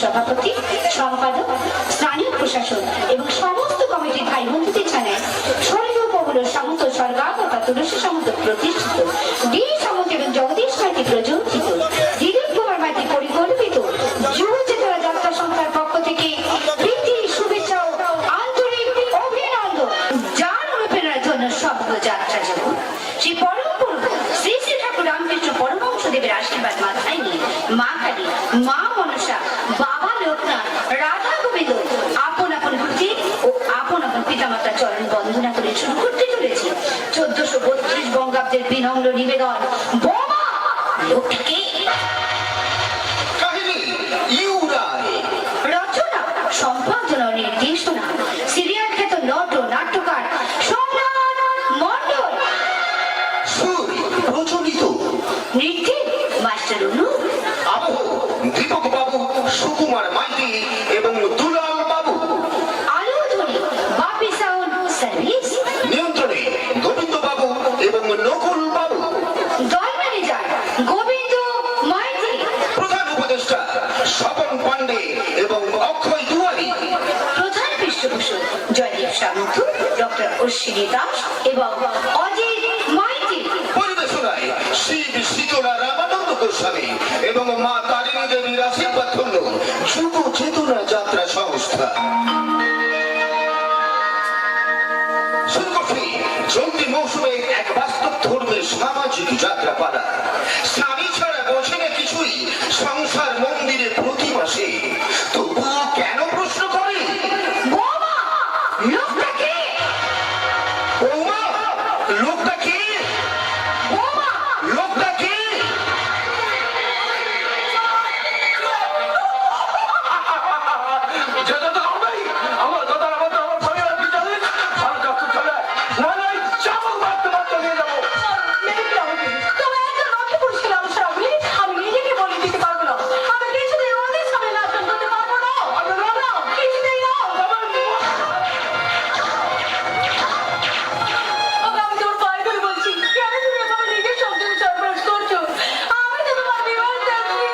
সভাপতি, সম্পাদক, স্থানীয় প্রশাসন এবং সমস্ত কমিটির ভাই বন্ধুদের জানায় স্বর্গীয় প্রবল সামন্ত স্বর্গাগতা তুলসী সামন্ত প্রতিষ্ঠিত ডি সামন্ত এবং জগদীশ মাইতি প্রযোজিত দিলীপ কুমার মাইতি পরিকল্পিত যুব চেতনা যাত্রা সংস্থার পক্ষ থেকে প্রীতি শুভেচ্ছা ও আন্তরিক অভিনন্দন। যার অনুপ্রেরণার জন্য শব্দ যাত্রা যেমন শ্রী পরম পূর্ব শ্রী শ্রী ঠাকুর রামকৃষ্ণ পরমহংস দেবের আশীর্বাদ মাথায় নিয়ে মা কালী, মা মনসা, বাবা লোকনাথ, রাধা গোবিন্দ আপন আপন গুরুজি ও আপন আপন পিতামাতার চরণ বন্দনা করে শুরু করতে চলেছি 1432 বঙ্গাব্দের বিনম্র নিবেদন বোমা লোকটাকে। রচনা, সম্পাদনা, নির্দেশনা সিরিয়াল খ্যাত নট ও নাট্যকার সোমনাথ মণ্ডল। প্রচলিত নৃত্যে মাস্টার অনু, দীপক বাবু, সুকুমার মাইতি এবং দুলাল বাবু। আলোধনী বাপি সাউন্ড সার্ভিস। নিয়ন্ত্রণে গোবিন্দ বাবু এবং নকুল বাবু। দল ম্যানেজার গোবিন্দ মাইতি। প্রধান উপদেষ্টা স্বপন পান্ডে এবং অক্ষয় দুয়ারি। প্রধান পৃষ্ঠপোষক জয়দীপ সামন্ত, ডক্টর অশ্বিনী দাস এবং অজিত মাইতি। পরিবেশনায় শিব শীতলা রামানন্দ গোস্বামী এবং মা তারিণী দেবীর আশীর্বাদ ধন্য যুব চেতনা যাত্রা সংস্থা। চলতি মৌসুমে এক বাস্তব ধর্মের সামাজিক যাত্রা পালা। স্বামী ছাড়া বোঝে না কিছুই সংসার মন্দিরে প্রতি মাসে, তবুও কেন প্রশ্ন করে বোমা লোকটা কে? বৌমা লোকটা কে? বোমা লোকটা কে? যেটা তো হবেই। আমার কথার মতো আমার পরিবার কি জানে? সারা কাছে চলে না না চামক মারতে মারতে নিয়ে যাবো। তোমার একটা লক্ষ্য করছিলাম শ্রাবণী, আমি নিজেকে বলে দিতে পারবো না। আমি কিছুতেই ওদের সামনে নাচন করতে পারবো না। কিছুতেই না। আমি তোর পায়ে ধরে বলছি, কেন তুমি এভাবে নিজের সংসারে সর্বনাশ করছো? আমি তো তোমার বিবাহ চাচ্ছি।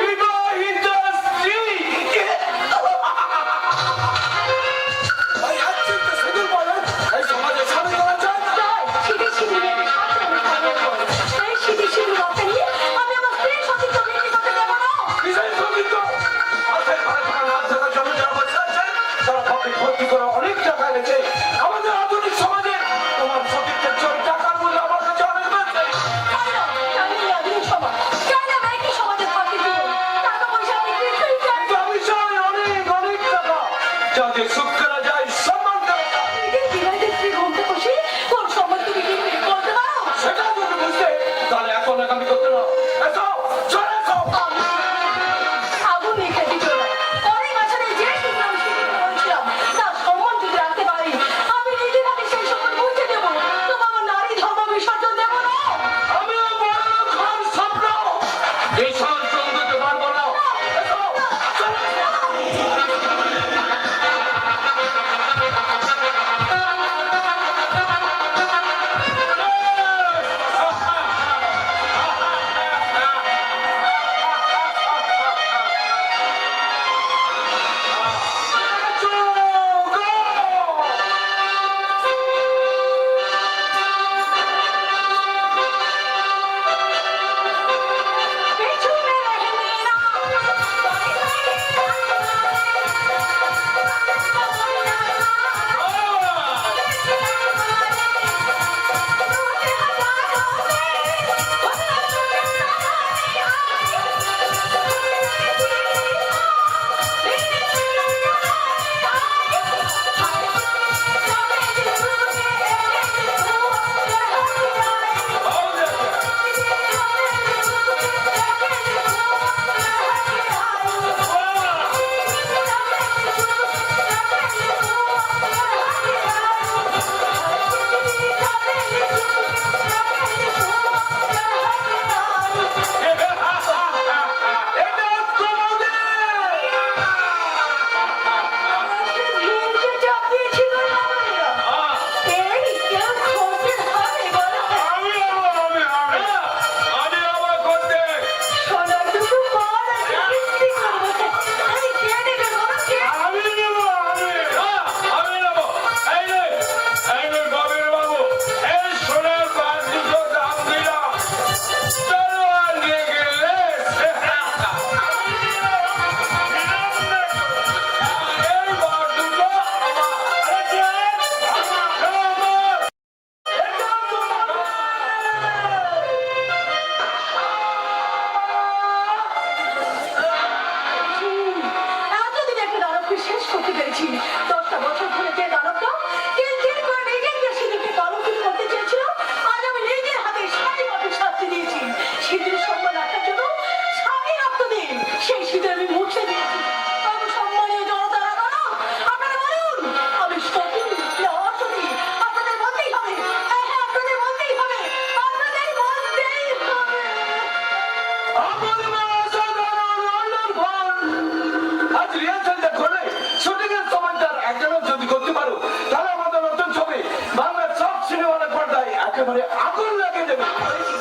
বিবাহিত স্ত্রী জয়, ছিটে ছিটে একেবারে আগুন লাগিয়ে দেবে।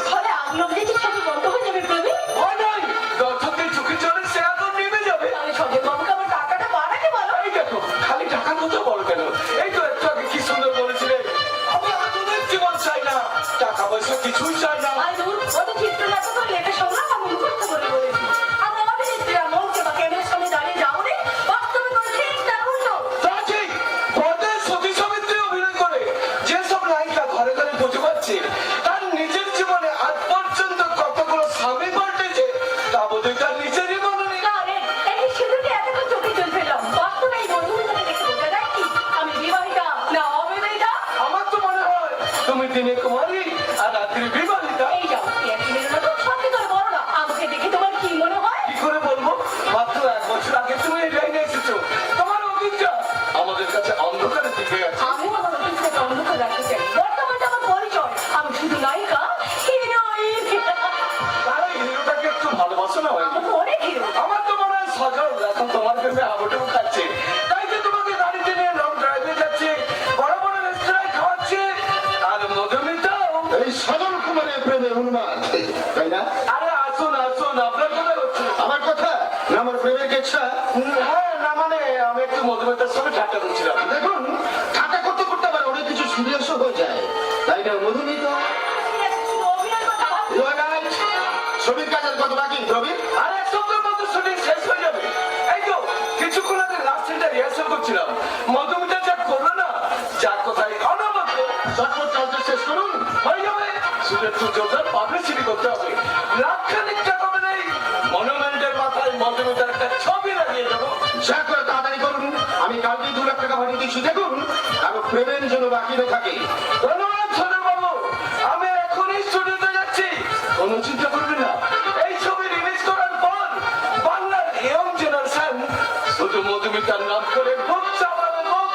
ফলে আগুন যদি সবই বন্ধ হয়ে যাবে প্রবীণ। হয় নাই, দর্শকদের চোখে চলে সে আগুন নেমে যাবে। তাহলে সজল বাবুকে আমার টাকাটা বাড়াতে বলো। এই দেখো, খালি টাকার কথা বলো কেন? এই তো একটু আগে কি সুন্দর বলেছিলে, আমি আধুনিক জীবন চাই না, টাকা পয়সা কিছুই চাই না। আর দূর কত চিত্রনাটক করে লেখা সংলাপ আমি মুখস্থ করে বলেছি। আমি অভিনেত্রীরা মঞ্চে বা ক্যামেরার সামনে দাঁড়িয়ে যাও রে, বাস্তবে করে ঠিক তার উল্টো। তা ঠিক, পর্দায় সতী সাবিত্রী অভিনয় করে যেসব নায়িকা ঘরে ঘরে পুজো পাচ্ছে, তার নিজের জীবনে আজ পর্যন্ত কতগুলো স্বামী পাল্টেছে তা বোধহয় তার নিজেরই মনে নেই। না রে, একই সিঁদুরকে এতক্ষণ চোখে জল ফেললাম। বাস্তবে এই বন্ধুদের দেখে বোঝা যায় কি আমি বিবাহিতা না অবিবাহিতা? আমার তো মনে হয় তুমি দিনে কুমারী আর রাত্রি বিবাহিতা। এই যাও, একই মেরুনা তো সত্যি করে বলো না, আমাকে দেখে তোমার কি মনে হয়? কি করে বলবো? মাত্র 1 বছর আগে তুমি এই লাইনে এসেছো, তোমার অভিজ্ঞতা আমাদের কাছে অন্ধকারে দিকে আছে। আমিও আমার অফিসটাকে অন্ধকার রাখতে চাই। বর্তমানে আমার পরিচয় আমি শুধু নায়িকা, হিরোইন। তারা এই হিরোটাকে একটু ভালোবাসো না? আমার তো অনেক হিরো। আমার তো মনে হয় সজল এখন তোমার প্রেমে হাবুডুবু খাচ্ছে, তাই তো তোমাকে গাড়িতে নিয়ে লং ড্রাইভে যাচ্ছে, বড় বড় রেস্তোরাঁয় খাওয়াচ্ছে। আর মধুমিতাও এই সজল কুমারের প্রেমে উন্মাদ, তাই না? আরে আসুন আসুন, আপনার কথা হচ্ছে। আমার কথা না আমার প্রেমের কেচ্ছা। হ্যাঁ, না মানে আমি একটু মধুমিতার সঙ্গে ঠাট্টা করছিলাম। দেখুন, ঠাট্টা করতে করতে আবার অনেক কিছু সিরিয়াসও হয়ে যায়, তাই না মধুমিতা? শুধু অভিনয় কথা ভাবছি। You are right. ছবির কাজের কত বাকি প্রবীণ? আর 1 সপ্তাহের মধ্যে শুটিং শেষ হয়ে যাবে। এই তো কিছুক্ষণ আগে লাস্ট সিনটা রিহার্সাল করছিলাম, মধুমিতা যা করলো না, যার কথাই অনবদ্য। চটপট কাজটা শেষ করুন। হয়ে যাবে, শুধু একটু জোরদার পাবলিসিটি করতে হবে। লাখখানিক টাকা নেই, মনুমেন্টের মাথায় মধুমিতার একটা ছবি লাগিয়ে দেবো। যা করে তাড়াতাড়ি করুন, আমি কালকেই 2 লাখ টাকা পাঠিয়ে দিচ্ছি। দেখুন আরো প্রেমের জন্য বাকি না থাকে। ধন্যবাদ সোনার বাবু, আমি এখনই স্টুডিওতে যাচ্ছি। কোনো চিন্তা করবেন না, এই ছবি রিলিজ করার পর বাংলার ইয়ং জেনারেশন শুধু মধুমিতার নাম করে বুক চাপাবে বুক।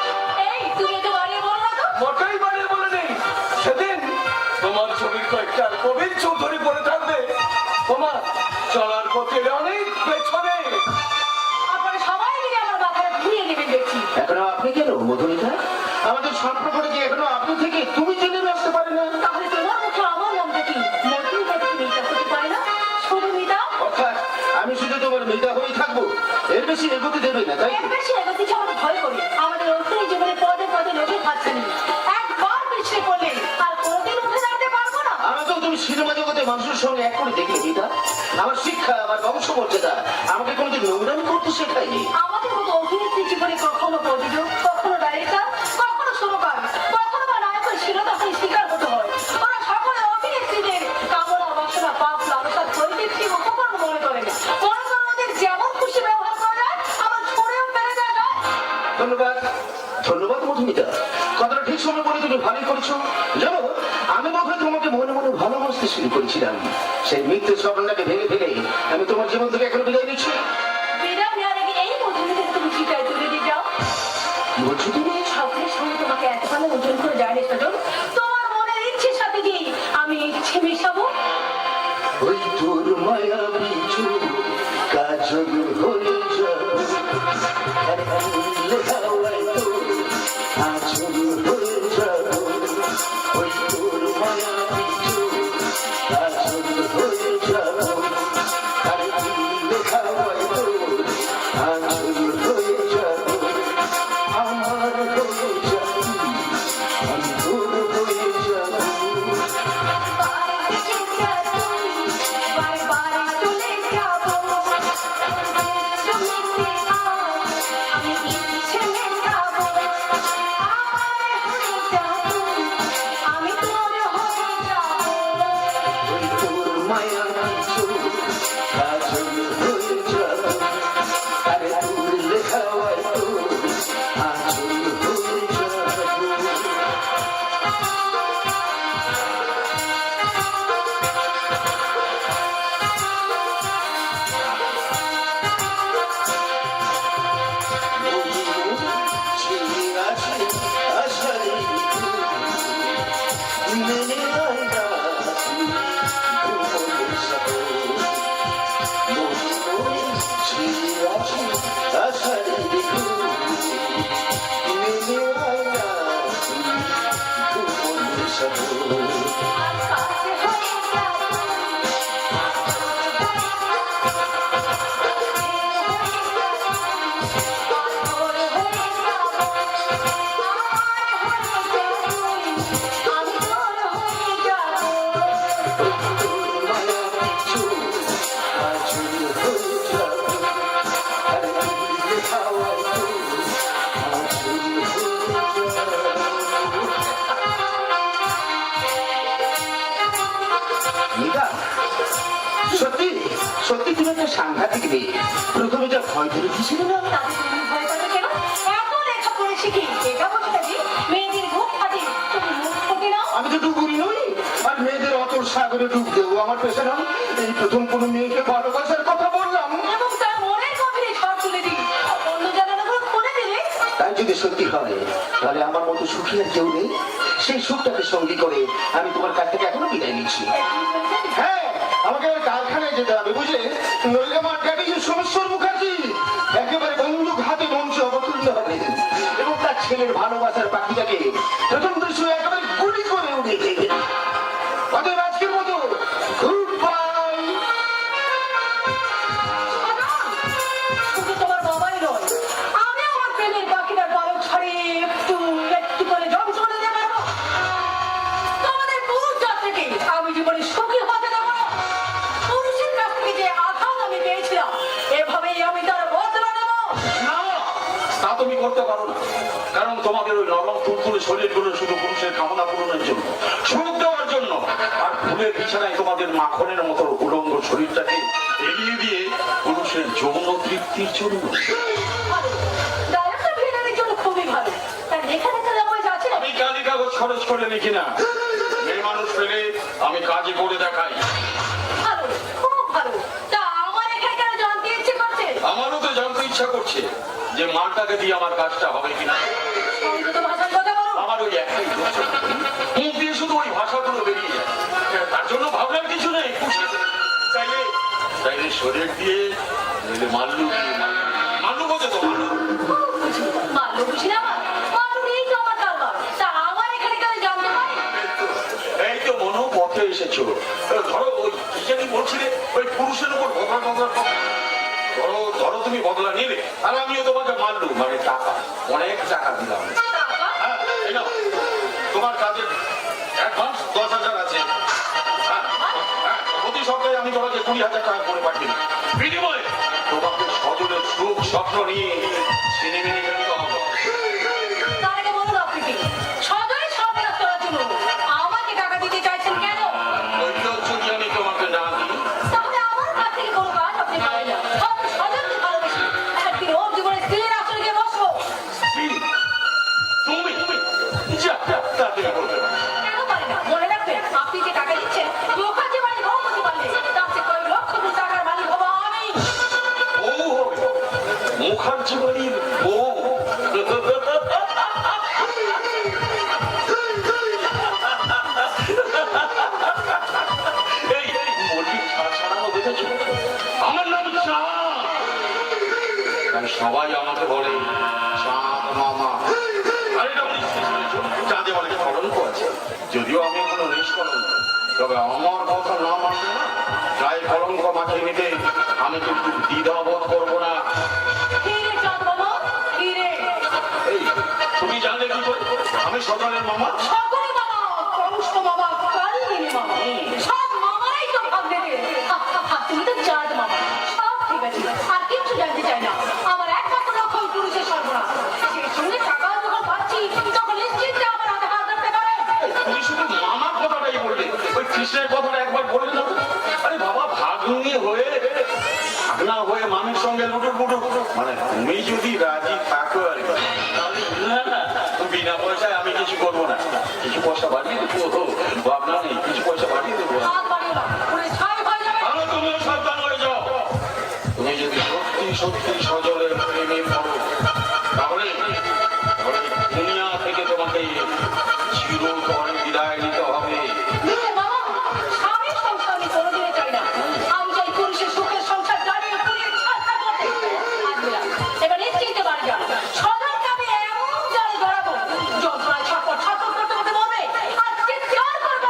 এই, তুমি এত বাড়িয়ে বলো না তো। মোটেই বাড়িয়ে বলে নেই, সেদিন তোমার ছবির কয়েকটা কবির চৌধুরী পড়ে থাকবে তোমার চলার পথের অনেক পেছনে। আপনারা সবাই মিলে আমার মাথাটা ঘুরিয়ে নেবেন দেখছি। এখনো আপনি কেন মধুমিতা? আমাদের সম্পর্কটা কি এখনো আপনি থেকে তুমি জেনে আসতে পারে না? তাহলে তোমার মুখে আমার নামটা কি? মধুমিতা কি মিতা হতে পারে না? শুধু মিতা? অর্থাৎ আমি শুধু তোমার মিতা হয়েই থাকবো, এর বেশি এগোতে দেবে না, তাই এর বেশি এগোতে যাওয়ার ভয় করি। আমাদের অর্থনীতি জীবনে পদে পদে নজর থাকছে না। একবার পিছিয়ে পড়লে আর কোনোদিন উঠে দাঁড়াতে পারবো না। আমাকেও তুমি সিনেমা জগতে মানুষের সঙ্গে এক করে দেখলে মিতা। আমার শিক্ষা, আমার বংশমর্যাদা আমাকে কোনোদিন নোংরামি করতে শেখায়নি। আমাদের মতো অভিনেত্রী জীবনে কখনো প্রযোজক, কখনো ডাইরেক্টর, কখনো সুরকার, কখনো বা নায়কের শিরোধারী শিকার হতে হয়। ওরা সকলে অভিনেত্রীদের কামনা বাসনা পাপ লালসার পরিতৃপ্তি উপকরণ মনে করেন। মনে করেন ওদের যেমন খুশি ব্যবহার করা যায়, আবার ছড়েও ফেলে দেওয়া যায়। ধন্যবাদ, ধন্যবাদ মধুমিতা। কথাটা ঠিক সময় বলে তুমি ভালোই করেছো। জানো, আমি বোধহয় তোমাকে মনে মনে ভালোবাসতে শুরু করেছিলাম। সেই মৃত্যু স্বপ্নটাকে ভেঙে ফেলে আমি তোমার জীবন থেকে এখনো বিদায় নিচ্ছি। বিদায় নেওয়ার আগে এই মধুমিতাকে তুমি চিতায় তুলে দিয়ে যাও। কি বলছো তুমি? স্বপ্নের সঙ্গে তোমাকে এত ভালো ওজন করে যায় রে সজল। তোমার মনের ইচ্ছের সাথে দিয়ে আমি ইচ্ছে মেশাবো। ওই তোর মায়া বিচু কাজল হয়ে যাও, হাওয়ায় তোর আঁচল হয়ে যাও। ওই তোর মায়া বিচু কাজল হয়ে যাও, আরে দিলে হাওয়ায় তোর আঁচল হয়ে যাও। আমার হয়ে যাও, আমি তোর হয়ে যাও। ওই তোর মায়া বিচু কাজল হয়ে যাও, আরে তুললে হাওয়ায় তোর আঁচল হয়ে যাও। Thank you. নীলা, সত্যি সত্যি তুমি একটা সাংঘাতিক মেয়ে। প্রথমে যা ভয় ধরে দিয়েছিল না, তাতে তুমি ভয় পাচ্ছ কেন? এত লেখা পড়েছি কি এটা বলছো নাকি মেয়েদের মুখ ফাটে তুমি মুখ ফোটে নাও? আমি তো ডুবুরি নই, আর মেয়েদের অতল সাগরে ডুব দেবো আমার পেশা নয়। এই প্রথম কোনো মেয়েকে ভালোবাসার কথা বললাম, এবং তার মনের গভীরে ঝড় তুলে দিই অন্য জানালাগুলো খুলে দিলে। তাই যদি সত্যি হয় তাহলে আমার মতো সুখী আর কেউ নেই। সেই সুখটাকে সঙ্গী করে আমি তোমার কাছ থেকে এখনো বিদায় নিচ্ছি। হ্যাঁ, আমাকে ওই কারখানায় যেতে হবে, বুঝলে? নইলে আমার ড্যাডি যে সোমেশ্বর মুখার্জি একেবারে বন্দুক হাতে মঞ্চে অবতীর্ণ হবে এবং তার ছেলের ভালোবাসার পাখিটাকে প্রথম দৃশ্য একেবারে গুলি করে উড়িয়ে দেবে। অতএব আজকের মতো গুড বাই। শুধু তোমার বাবাই নয়, আমি আমার প্রেমের পাখিটার পালক ছাড়িয়ে একটু একটু করে যন্ত্রণা দেবো। তোমাদের পুরুষ জাতিকে আমি জীবনে সুখী হতে দেবো না। পুরুষের কাছ থেকে যে আঘাত আমি পেয়েছিলাম এভাবেই আমি তার বদলা নেব। না, তা তুমি করতে পারো না, কারণ তোমাদের ওই নরম তুলতুলে শরীরগুলো শুধু পুরুষের কামনা পূরণের জন্য, সুখ দেওয়ার জন্য, আর ফুলের বিছানায় তোমাদের মাখনের মতো উলঙ্গ শরীরটাকে এগিয়ে দিয়ে পুরুষের যৌন তৃপ্তির জন্য। ভালো, ডায়রেক্টর ভিলেনের জন্য খুবই ভালো। তার লেখা লেখা যাবো যাচ্ছে না। আমি কালি কাগজ খরচ করে লিখি না, মেয়ে মানুষ পেলে আমি কাজে করে দেখাই। ভালো, খুব ভালো। তা আমার এখানে কেন জানতে ইচ্ছে করছে? আমারও তো জানতে ইচ্ছা করছে যে মালটাকে দিয়ে আমার কাজটা হবে কিনা। সংযত ভাষার কথা বলো। আমার ওই একটাই দোষ, মুখ দিয়ে শুধু ওই ভাষাগুলো বেরিয়ে যায়। তার জন্য ভাবলার কিছু নেই, খুশি চাইলে চাইলে শরীর দিয়ে নইলে মাল্লু দিয়ে মাল্লু বোঝে তো মাল্লু। মাল্লু বুঝি না আমার? মাল্লু নেই তো আমার কারবার। তা আমার এখানে কেন জানতে পারি? এই তো মনো পথে এসেছো। ধরো ওই কি জানি বলছিলে, ওই পুরুষের উপর বদলা ধরো ধরো তুমি বদলা নিলে আর আমিও তোমাকে মাল্লু মানে টাকা, অনেক টাকা দিলাম। টাকা? হ্যাঁ, এই নাও, তোমার কাজের অ্যাডভান্স 10,000 আছে। হ্যাঁ, হ্যাঁ, প্রতি সপ্তাহে আমি তোমাকে 20,000 টাকা করে পাঠিয়ে দিই। বিনিময়ে তোমাকে সজলের সুখ স্বপ্ন নিয়ে সিনেমিনে যেতে হবে। তার আগে বলুন আপনি কি সদয় সরকার করার জন্য আমাকে টাকা দিতে চাইছেন কেন? ওইটা যদি আমি তোমাকে না দিই, তাহলে আমার কাছ থেকে কোনো কাজ আপনি পাবেন না। আপনি সদয়কে ভালোবাসি। একদিন ওর জীবনে স্ত্রীর আসলে গিয়ে বসবো। স্ত্রী? তুমি যা তাড়াতাড়ি বলতে পারো। কেন পারি না? মনে রাখবেন আপনি যে টাকা দিচ্ছেন মুখার্জি বাড়ি ভৌমতি পারলে তার চেয়ে কয়েক লক্ষ কোটি টাকার মালিক হবো আমি। বউ হবে, মুখার্জি বাড়ির বউ। এই মোটির ছাড়ানো দেখেছো? আমার নাম চাঁদ, তাই সবাই আমাকে বলে চাঁদ মামা। আর এটা বলিস কি শুনেছো? চাঁদে অনেক কলঙ্ক আছে, যদিও আমি কোনো নিষ্কলঙ্ক, তবে আমার কথা না মানলে না, গায়ে কলঙ্ক মাখিয়ে নিতে আমি কিন্তু দ্বিধাবোধ করবো না। কি রে চাঁদ মামা? কি রে? এই তুমি জানলে কি করে আমি সকালের মামা? সকলে মামা, কংস মামা, কালবিনি মামা। সব মামারাই তো ভাব দেবে। তুমি তো চাঁদ মামা। সব ঠিক আছে, আর কিচ্ছু জানতে চাই না। আমার একমাত্র লক্ষ্য ওই পুরুষের সর্বনাশ। সেই সঙ্গে টাকা যখন পাচ্ছি তখন নিশ্চিন্তে আমার হাতে হাত রাখতে পারে। তুমি শুধু মামার কথাটাই বললে, ওই কৃষ্ণের কথাটা একবার বললে না? আরে বাবা, ভাগ্নি হয়ে ভাগনা হয়ে মামির সঙ্গে লুটুর পুটুর, মানে তুমি যদি রাজি থাকো আর কি, তাহলে না, বিনা পয়সায় আমি কিছু করবো না। কিছু পয়সা বাড়িয়ে দেবো, ভাবনা নেই, কিছু পয়সা বাড়িয়ে দেবো। হাত বাড়িও না, পুরো ছাই হয়ে যাবে। তাহলে তুমিও সাবধান হয়ে যাও। তুমি যদি সত্যি সত্যি সজলের প্রেমে পড়ো, তাহলে দুনিয়া থেকে তোমাকে চিরতরে বিদায় নিতে হবে। মামা, স্বামীর সংসার আমি কোনোদিনই চাই না। আমি চাই পুরুষের সুখের সংসার দাঁড়িয়ে পুড়িয়ে ছাড়খাড় করতে। আজমিরা, এবার নিশ্চিন্তে বাড়ি যান। সদরকে আমি এমন জালে জড়াবো, যন্ত্রণায় ছটফট ছটফট করতে করতে মরবে। আর চিৎকার করবে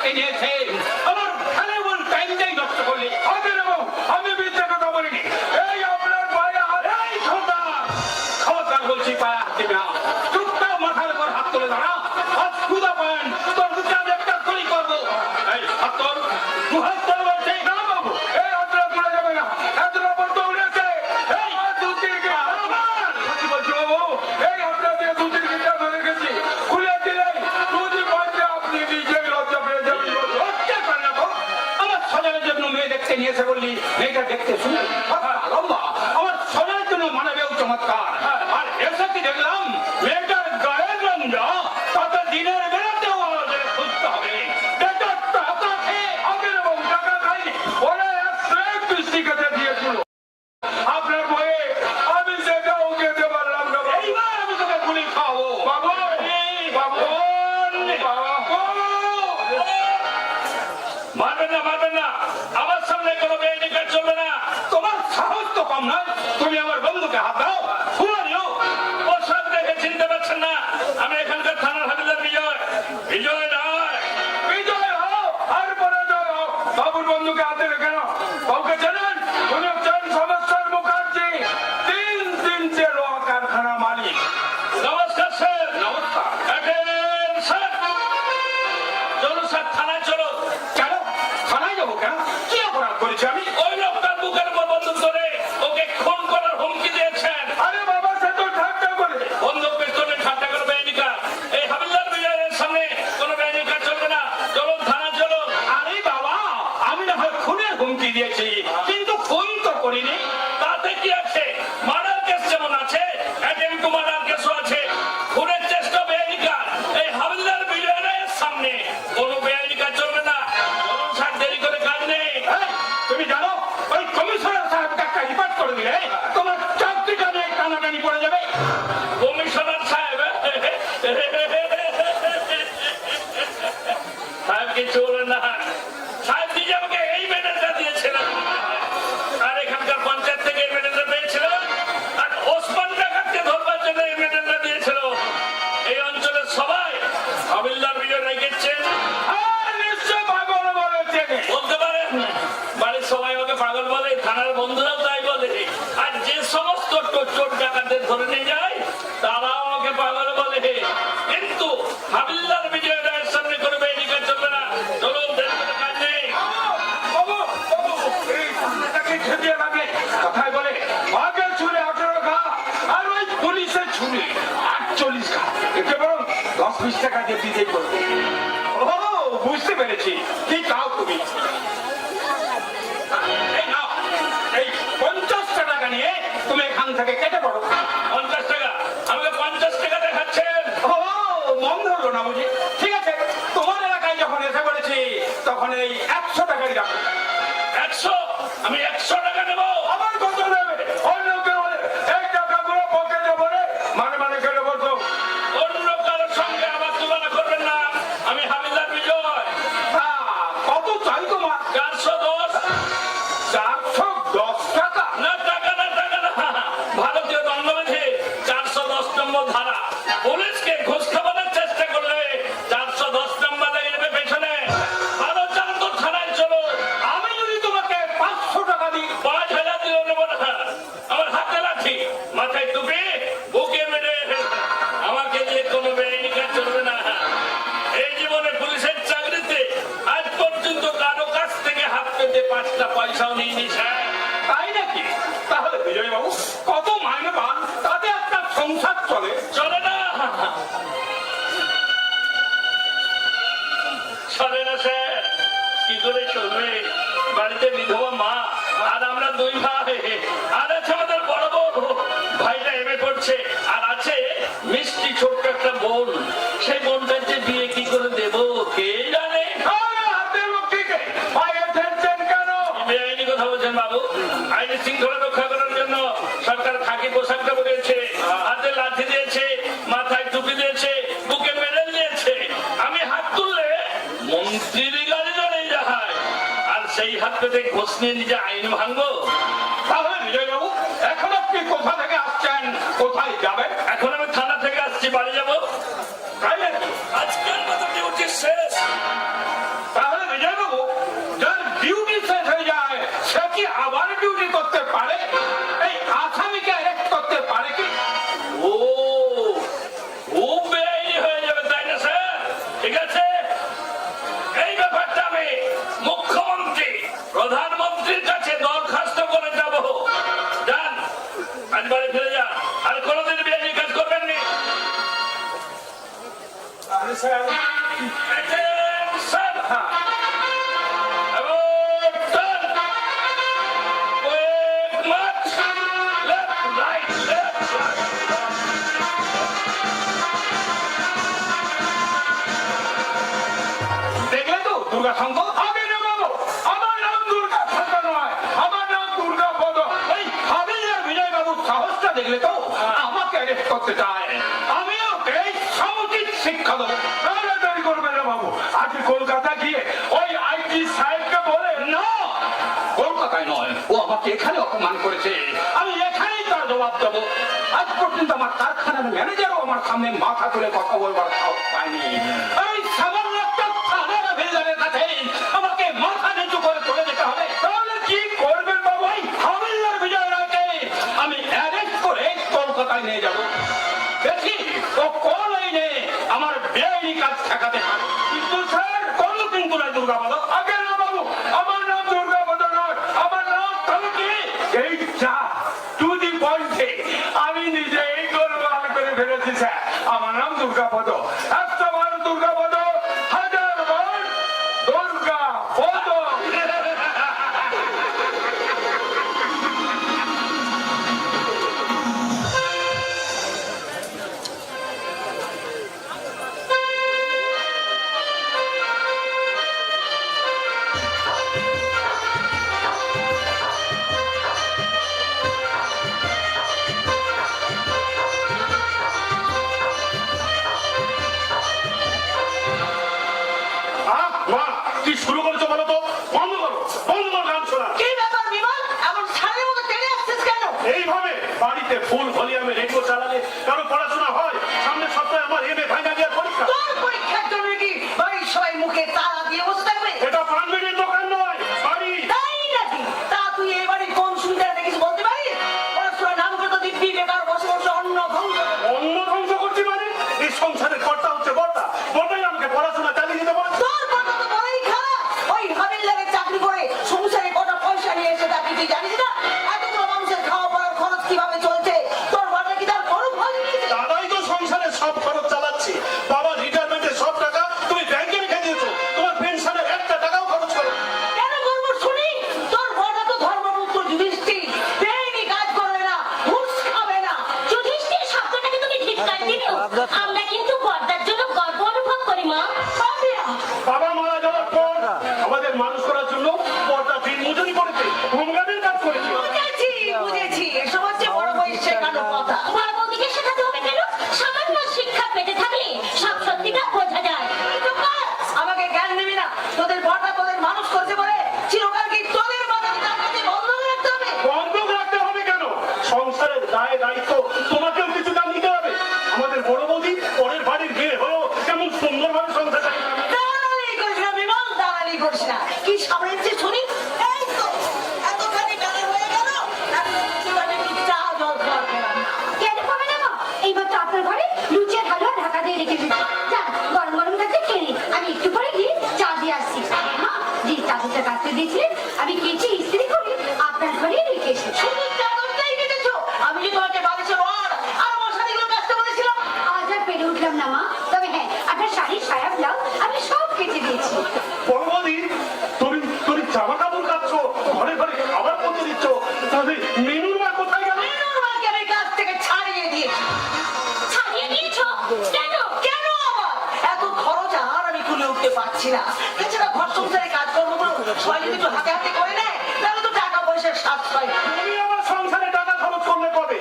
হাতে নিয়েছে আমার ভ্যালুয়েবল টাইমটাই নষ্ট করলে। আমি মিথ্যে কথা বলিনি। এই আপনার পায়ে হাত। এই খবরদার বলছি, পায়ে হাত দিবি না। চুপটাও মাথার উপর হাত তুলে দাঁড়া। হাত খুদা পান তোর মুখে আমি একটা গুলি করবো। এই হাত তোর, দু হাত তোর বলছি। না বাবু, এই হাতটা তুলে যাবে না। এত রকম দৌড়েছে। এই দু তিন কি বলছি বাবু? এই হাতটা দিয়ে দু তিন ঘন্টা ধরে গেছি। খুলে দিলেই যদি বাঁচে আপনি নিজেই লজ্জা পেয়ে যাবেন। লজ্জা করে না তো? আমার সজারের জন্য মেয়ে দেখতে নিয়েছে বললি, মেয়েটা দেখতে শুনে লম্বা, আমার সজারের জন্য মানবেও চমৎকার। আর এসে কি দেখলাম, মেয়েটার গায়ের রঙ যা, তাতে দিনের বেলাতেও আমাদের খুঁজতে হবে। বেটার টাকা খেয়ে আমি বাবু টাকা খাইনি। ওরা এক প্লেট মিষ্টি খেতে দিয়েছিল। আপনার ভয়ে আমি সেটাও খেতে পারলাম না বাবু। এইবার আমি তোকে গুলি খাওয়াবো। বাবু, এই বাবু, মারবেন না, আমার সামনে কোনো বেআইনিকার চলবে না। তোমার সাহস তো কম নয়, তুমি আমার বন্ধুকে হাত দাও। ওর সাথে দেখে চিনতে পারছেন না, আমি এখানকার থানার হাবিলদার বিজয় নয়। বিজয় হও আর পরাজয় হও, বাবুর বন্ধুকে হাতে রেখে নাও। কাউকে জানেন? উনি হচ্ছেন সমস্যার মুখার্জি, 3 লোহা কারখানা মালিক। নমস্কার স্যার। নমস্কার। স্যার চলো স্যার, থানায় চলো। কেন থানায় যাবো? কেন কি অপরাধ করেছি আমি? ওই লোকটার বুকের উপর বন্দুক ধরে ওকে খুন করার হুমকি দিয়েছেন। আরে বাবা, সে তো ঠাট্টা করে। বন্দুক পিস্তলে ঠাট্টা করে বেআইনিকা। এই হাবিলদার বিজয়ের সামনে কোনো বেআইনিকা চলবে না। চলো থানা চলো। আরে বাবা, আমি না হয় খুনের হুমকি দিয়েছি, কিন্তু খুন তো করিনি। তাতে কি আছে? মার্ডার কেস যেমন আছে, অ্যাটেম্প টু মার্ডার কেসও আছে। খুনের চেষ্টা বেআইনিকা। এই হাবিলদার বিজয়ের সামনে কোনো বেআইনিকা চলবে না। চলুন স্যার, দেরি করে কাজ নেই। তুমি জানো ওই কমিশনার সাহেবকে একটা রিপোর্ট করে দিলে তোমার চাকরিটা নিয়ে টানাটানি পড়ে যাবে। কমিশনার সাহেব সাহেব কিছু বলেন না। সাহেব নিজে আমাকে এই মেডেলটা দিয়েছিলেন, আর এখানকার পঞ্চায়েত থেকে এই মেডেলটা পেয়েছিল, আর ওসমান ডাকাতকে ধরবার জন্য এই মেডেলটা দিয়েছিল। এই অঞ্চলের সবাই হাবিলদার বিজয় রেখেছেন। নিশ্চয় পাগল বলেছে। বলতে পারেন বাড়ির সবাই আমাকে পাগল বলে, থানার বন্ধুরাও তাই বলে। আর যে সমস্ত চোর ডাকাতদের ধরে নিয়ে যায় তারাও আমাকে পাগল বলে। কিন্তু হাবিলদার বিজয় রায়ের সামনে করে বেআইনিকা চলবে না। চলুন, দেরি করে কাজ নেই। বাবু, বাবু, এই সামনেটাকে খেতে লাগে। কথায় বলে বাঘের ছুরি 18 ঘা, আর ওই পুলিশের ছুরি 48 ঘা। একে বরং 10-20 টাকা দিয়ে দিতেই বলবো। ও, বুঝতে পেরেছি। কি চাও তুমি? এই নাও, এই 50 টাকা নিয়ে তুমি এখান থেকে কেটে পড়ো। 50 টাকা? আমাকে 50 টাকা দেখাচ্ছেন? ও, মন ধরলো না বুঝি? ঠিক আছে, তোমার এলাকায় যখন এসে পড়েছি তখন এই 100 টাকাই রাখো। 100? আমি 100 টাকা নেবো? আমার কত নেবে? অন্য কেউ হলে এই টাকাগুলো পকেটে ভরে মানে খেলে বলতো। অন্য কারোর সঙ্গে আবার তুলনা করবেন না। আমি হাবিলদার বিজয়। কত চাই তোমার? 410। 410 টাকা? না, টাকা না। ভারতীয় দণ্ডবিধি 410 নম্বর ধারা। পুলিশকে ঘুষ খাওয়ানোর চেষ্টা করলে 410 নম্বর লেগে যাবে পেছনে। ভালো চান্ত থানায় চলো। আমি যদি তোমাকে 500 টাকা দিই, 5000 দিলেও নেবো না। আমার হাতে লাঠি, মাথায় টুপি, বুকে মেডেল। আমাকে দিয়ে কোনো বেআইনিকা চলবে না। এই জীবনে পুলিশের চাকরিতে আজ পর্যন্ত কারো কাছ থেকে হাত পেতে 5টা পয়সাও নিয়ে স্যার। তাই নাকি? তাহলে বিজয় বাবু কত মাইনে পান, তাতে আপনার সংসার চলে না? চলে না স্যার, কি করে চলবে? বাড়িতে বিধবা মা, আর আমরা 2 ভাই। আর আছে আমাদের বড় বউ, ভাইটা এমএ করছে। আর আছে মিষ্টি ছোট্ট একটা বোন। সেই বোনটার যে বিয়ে কি করে দেবো কে জানে। হাতের লোকটিকে পায়ে ঠেলছেন কেন? বেআইনি কথা বলছেন বাবু। আইনি শৃঙ্খলা রক্ষা করার জন্য সরকার খাকি পোশাকটা বলেছে, হাতে লাঠি দিয়েছে, মাথায় টুপি দিয়েছে, বুকে মেডেল দিয়েছে। আমি হাত তুললে মন্ত্রীর গাড়ি চলে যায়, আর সেই হাত পেতে ঘোষ নিয়ে নিজে আইন ভাঙবো? তাহলে বিজয় বাবু, এখন আপনি কোথা থেকে আসছেন, কোথায় যাবেন? এখন আমি থানা থেকে আসছি, বাড়ি যাবো। তাই নাকি? আজকের মতো ডিউটি শেষ। তা দুর্গা শঙ্কর? আগে রে বাবু, আমার নাম দুর্গা শঙ্কর নয়, আমার নাম দুর্গা পদ। এই হাবিলদার বিজয় বাবুর সাহসটা দেখলে তো আমাকে অ্যারেস্ট করতে চায়। আমিও এই সমুচিত শিক্ষা দেবো। তাড়াতাড়ি করবেন না বাবু, আজ কলকাতা গিয়ে ওই আইটি সাহেবকে বলে না, কলকাতায় নয়, ও আমাকে এখানে অপমান করেছে, আমি এখানেই তার জবাব দেবো। আজ পর্যন্ত আমার কারখানার ম্যানেজারও আমার সামনে মাথা তুলে কথা বলবার সাহস পায়নি। এই সামান্য একটা থানার হাবিলদারের কাছে আমাকে মাথা নিচু করে চলে যেতে হবে। তাহলে কি করবেন বাবু? এই হাবিলদার বিজয় রায়কে আমি অ্যারেস্ট করে কলকাতায় নিয়ে যাবো। দেখি ও কোন লাইনে আমার বেআইনি কাজ ঠেকাতে পারে। কিন্তু স্যার, কোনো কিন্তু নয় দুর্গাপদ। আগে না বাবু, আমার নাম দুর্গাপদ নয়, আমার নাম তালুকি। এই যা টু দি পয়েন্টে আমি নিজেই গোলমাল করে ফেলেছি স্যার। আমার নাম দুর্গাপদ, 100 বার দুর্গাপদ, 1000 বার দুর্গাপদ। মা, কি শুরু করেছো বলো তো? বন্ধ করো, বন্ধ করো গান শোনা। কি ব্যাপার বিমল, এমন সারের মতো টেনে আসছিস কেন? এইভাবে বাড়িতে ফুল ভলিউমে রেডিও চালালে কারো পড়াশোনা হয়? সামনের সপ্তাহে আমার এমএ ফাইনাল ইয়ার পরীক্ষা। তোর পরীক্ষার জন্য কি বাড়ির সবাই মুখে তালা দিয়ে বসে থাকবে? এটা পানবিড়ির দোকান নয়, বাড়ি। তাই নাকি? তা তুই এই বাড়ির কোন সুবিধা দেখিস বলতে পারিস? পড়াশোনার নাম করে তো দিব্যি বেকার বসে বসে অন্য ধ্বংস করছিস। অন্য ধ্বংস করছি মানে? এই সংসারের কর্তা হচ্ছে বর্তা, বর্তাই আমাকে পড়াশোনা চালিয়ে দিতে পারে। তোর কথা তো বড়ই খারাপ। ওই হাবিলদারের চাকরি করে সংসারে কটা পয়সা নিয়ে এসে তা তুই জানিস না? এতগুলো মানুষের খাওয়া পড়ার খরচ কিভাবে চলছে? তোর বাড়িতে কি তার বড় খরচ নিয়েছে? দাদাই তো সংসারের সব খরচ চালাচ্ছে। বাবা রিটায়ারমেন্টের সব টাকা তুমি ব্যাংকে রেখে দিয়েছো, তোমার পেনশনের একটা টাকাও খরচ করো। কেন করবো শুনি? তোর বড়টা তো ধর্মপুত্র যুধিষ্ঠির, বেআইনি কাজ করবে না, ঘুষ খাবে না। যুধিষ্ঠির শব্দটাকে তুমি ধিক্কার দিও। আমরা কিন্তু পর্দার জন্য গর্ব অনুভব করি মা। পাপিয়া, বাবা মারা যাওয়ার পর আমাদের মানুষ করার জন্য পর্দা দিন মজুরি করেছে, হোমগার্ডের কাজ করেছে। বুঝেছি বুঝেছি, এসব হচ্ছে বড় বয়স শেখানো কথা। বড় বৌদিকে শেখাতে হবে কেন? সামান্য শিক্ষা পেতে থাকলে সব সত্যিটা বোঝা যায়। তুই চুপ কর, আমাকে জ্ঞান দিবি না। তোদের বড়টা তোদের মানুষ করছে বলে চিরকাল কি তোদের বাজারে তার কাছে বন্ধ রাখতে হবে? বন্ধক রাখতে হবে কেন? সংসারের দায় দায়িত্ব তোমাকেও কিছুটা নিতে হবে। আমাদের বড় বৌদি পরের বাড়ির বিয়ে হয়েও কেমন সুন্দরভাবে সংসার চালিয়ে যাবে। দালালি করিস না বিমল, দালালি করিস না। কি সামলাচ্ছিস শুনি? এই তো এতখানি বেলা হয়ে গেল, এখন জীবনে কি চা জল খাওয়ার পেলাম না। কেন পাবে না মা? এইবার তো আপনার ঘরে লুচি আর হালুয়া ঢাকা দিয়ে রেখে দিচ্ছি। যান, গরম গরম থাকতে খেয়ে নিন। আমি একটু পরে গিয়ে চা দিয়ে আসছি। মা, যে চাদরটা কাটতে দিয়েছিলেন আমি কেচে ইস্ত্রি করে আপনার ঘরে রেখে এসেছি। শুধু চাদরটাই কেটেছো? আমি যে তোমাকে বালিশে বর আর মশারিগুলো কাচতে বলেছিলাম। আজ আর পেরে উঠলাম না মা, তবে হ্যাঁ আপনার শাড়ি সায়া ব্লাউজ আমি সব কেচে দিয়েছি। বড় বৌদি, তুমি জামা কাপড় কাচ্ছো, ঘরে ঘরে খাবার করতে দিচ্ছ, তাহলে মেনুর মা কোথায় গেল? মেনুর মাকে আমি কাছ থেকে ছাড়িয়ে দিয়েছি। ছাড়িয়ে দিয়েছো কেন? কেন আবার? এত খরচ আর আমি তুলে উঠতে পারছি না। এছাড়া ঘর সংসারে কাজকর্মগুলো সবাই যদি একটু হাতে হাতে করে নেয় তাহলে তো টাকা পয়সার সাশ্রয়। তুমি আমার সংসারে টাকা খরচ করলে কবে?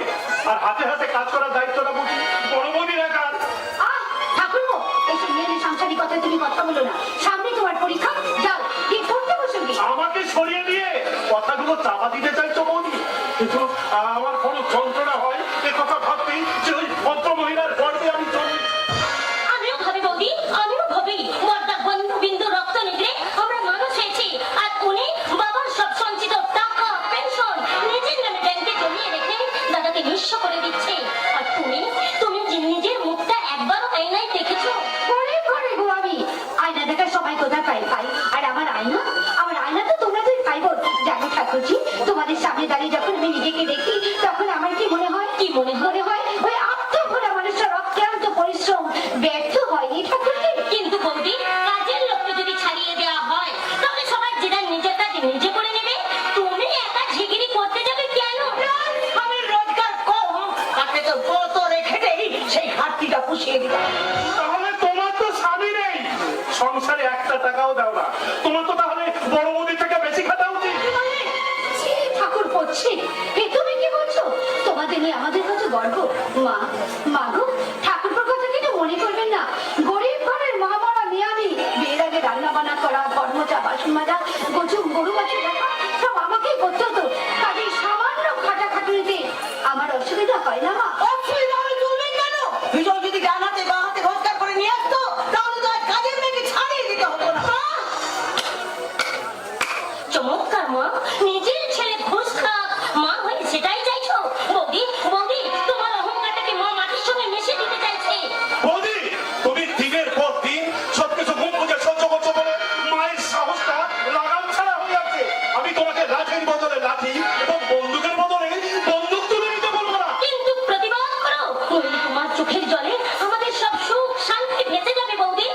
আর হাতে হাতে কাজ করার দায়িত্বটা বুঝি বড় বৌদির একার। আহ, ঠাকুরপো, এইসব মেয়েদের সাংসারিক কথায় তুমি কথা বলো না। সামনে তোমার পরীক্ষা, যাও গিয়ে পড়তে বসো গিয়ে। আমাকে সরিয়ে দিয়ে কথাগুলো চাপা দিতে চাইছো বৌদি, কিন্তু আমার কোনো যন্ত্রণা হয় এ কথা ভাবতেই যে ওই ভদ্র মহিলার গর্বে আমি চলি। আমিও ভাবি বৌদি, আমিও ভাবি মর্দা বন্ধু বিন্দু রক্ত নিগড়ে আমরা মানুষ হয়েছি। আর উনি বাবার সব সঞ্চিত টাকা পেনশন নিজের নামে ব্যাংকে জমিয়ে রেখে দাদাকে নিঃস্ব করে দিচ্ছে। আর তুমি নিজের মুখটা একবারও আয়নায় দেখেছো? ঘরে ঘরে গো আমি আয়না দেখার সময় কোথায় পাই। আর আমার আয়না তো তোমরা দুই ভাই বোন। জানো ঠাকুরজি, তোমাদের সামনে দাঁড়িয়ে যখন আমি নিজেকে দেখি তখন তোমার তো তাহলে বড় বৌদি থেকে বেশি খাটা উচিত। ছি, ঠাকুর পড়ছে এ তুমি কি বলছো? তোমাদের নিয়ে আমাদের কাছে গর্ব। মা গো, ঠাকুরপুর কথা কিন্তু মনে করবেন না। গরিব ঘরের মা মারা মিয়ানি বিয়ের আগে রান্না বান্না করা, ঘর মোছা, বাসন মাজা, গরু বাছুর দেখা সব আমাকেই করতে হতো। কাজেই সামান্য খাটাখাটুনিতে আমার অসুবিধা হয় না মা। অসুবিধা হবে চলবে কেন? বিজয় যদি ডান হাতে বাঁ হাতে রোজগার করে নিয়ে আসতো তাহলে তো আজ কাজের মেয়েকে ছাড়িয়ে দিতে হতো না। চমৎকার মা, নিজের ছেলে ঘুষ খাক, মা হয়ে সেটাই চাইছো? বৌদি বৌদি, তোমার অহংকারটাকে মা মাটির সঙ্গে মিশে দিতে চাইছে। বৌদি, তুমি দিনের পর দিন সবকিছু মুখ বুঝে সহ্য করছো বলে মায়ের সাহসটা লাগাম ছাড়া হয়ে যাচ্ছে। আমি তোমাকে লাঠির বদলে লাঠি এবং বন্দুকের বদলে বন্দুক তুলে নিতে বলবো না। কিন্তু প্রতিবাদ করো, নইলে তোমার চোখের জলে আমাদের সব সুখ শান্তি ভেসে যাবে বৌদি।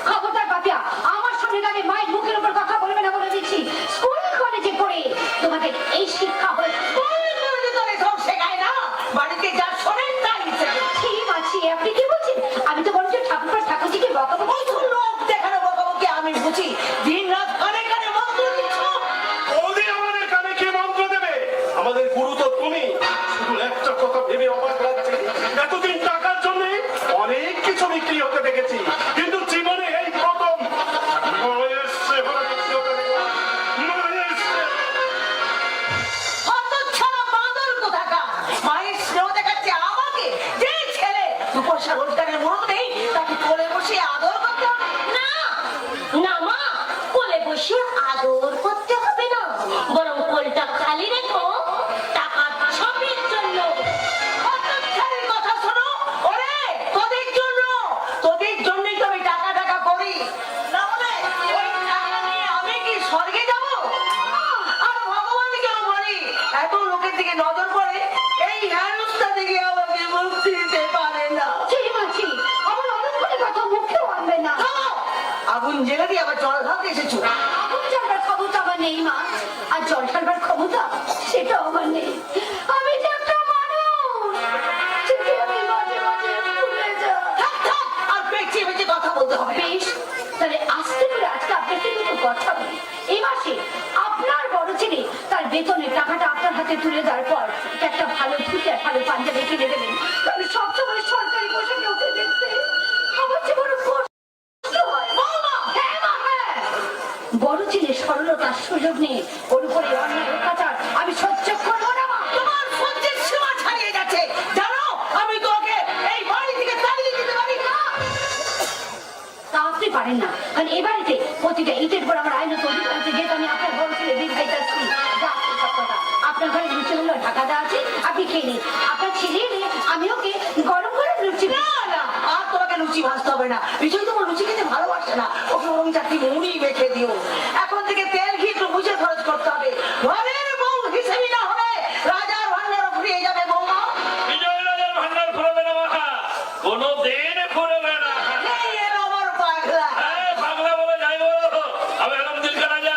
খবরদার পাপিয়া, আমার সামনে দাঁড়িয়ে মায়ের মুখের উপর কথা বলবে না বলে দিচ্ছি। স্কুল কলেজে পড়ে তোমাদের এই শিক্ষা হয়েছে। কলেজে তো এসব শেখায় না, বাড়িতে যা শোনেন তাই শেখে। ঠিক আছে, আপনি কি বলছেন? আমি তো বলছি ঠাকুরজিকে বকাবকি ওই তো লোক দেখানো বকাবকি আমি বুঝি। দিন রাত কানে কানে মন্ত্র দিচ্ছ। বৌদি, আমাদের কানে কে মন্ত্র দেবে? আমাদের গুরু তো তুমি। শুধু একটা কথা ভেবে অবাক লাগছে, এতদিন টাকার জন্য অনেক কিছু বিক্রি হতে দেখেছি, কিন্তু জীবনে এই প্রথম মায়ের সেবা বিক্রি হতে দেখলাম। মায়ের সেবা। হতচ্ছাড়া বাঁদর কোথাকার। মায়ের স্নেহ দেখাচ্ছে আমাকে। যে ছেলে দু পয়সা রোজগারের মূল্য নেই তাকে কোলে বসিয়ে আদর করতে হবে। না না মা, কোলে বসে আদর করতে হবে না, বরং কোলটা খালি রেখো টাকার ছবির জন্য। হতচ্ছাড়ির কথা শোনো। ওরে, তোদের জন্যই তো আমি টাকা করি। না হলে ওই টাকা নিয়ে আমি কি স্বর্গে যাব? আর ভগবানকেও বলি, এত লোকের দিকে নজর পড়ে এই হেনস্থা থেকে আমাকে মুক্তি দিতে পারে না। ঠিক আছে, আমার অনেক করে কথা মুখেও আনবে না। থামো! আগুন জেলে দিয়ে আবার জল ঢালতে এসেছো। আগুন জ্বালবার ক্ষমতা আমার নেই মা, আর জল ঢালবার ক্ষমতা সেটাও আমার নেই। আমি যে একটা মানুষ, থেকে আমি মাঝে মাঝে ভুলে যাই। থাক, আর পেঁচিয়ে পেঁচিয়ে কথা বলতে হবে। বেশ, তাহলে আস্তে করে আজকে আপনাকে দুটো কথা বলি। এই মাসে আপনার বড় ছেলে তার বেতনের টাকাটা আপনার হাতে তুলে দেওয়ার পর একটা ভালো ধুতি আর ভালো পাঞ্জাবি কিনে দেবেন। তবে সবসময় সরকারি পোশাকে ওকে দেখতে আমার যে বড় কষ্ট হয়। হ্যাঁ মা, হ্যাঁ। বড় ছেলে সরলতার সুযোগ নিয়ে ওর উপরে অন্যায় অত্যাচার আমি সহ্য করবো না মা। তোমার সহ্যের সীমা ছাড়িয়ে গেছে। জানো, আমি তোকে এই বাড়ি থেকে তাড়িয়ে দিতে পারি না। তা আপনি পারেন না, কারণ এ বাড়িতে প্রতিটা ইটের পর আমার আইনত অধিকার আছে। যেহেতু আমি আপনার বড় ছেলে দীর্ঘায়িতা স্ত্রী, যা আছে সব কথা আপনার ঘরে লুচিগুলো ঢাকা দেওয়া আছে, আপনি খেয়ে নিন। আপনার ছেলে এলে আমি ওকে গরম করে লুচি। না, আর তোমাকে লুচি ভাজতে হবে না। বিজয় তোমার লুচি খেতে ভালোবাসে না। ওকে ওরম চারটি মুড়ি মেখে দিও। এখন থেকে তেল ঘি একটু বুঝে খরচ করতে হবে। ঘরের বউ হিসেবে না হলে রাজার ভান্ডারও ফুরিয়ে যাবে বৌমা। বিজয় রাজার ভান্ডার ফুরবে না মা, কোনোদিন ফুরবে না। এই এর আমার পাগলা। হ্যাঁ, বাংলা বলে যাই বলো, আমি হলাম দিলকা রাজা।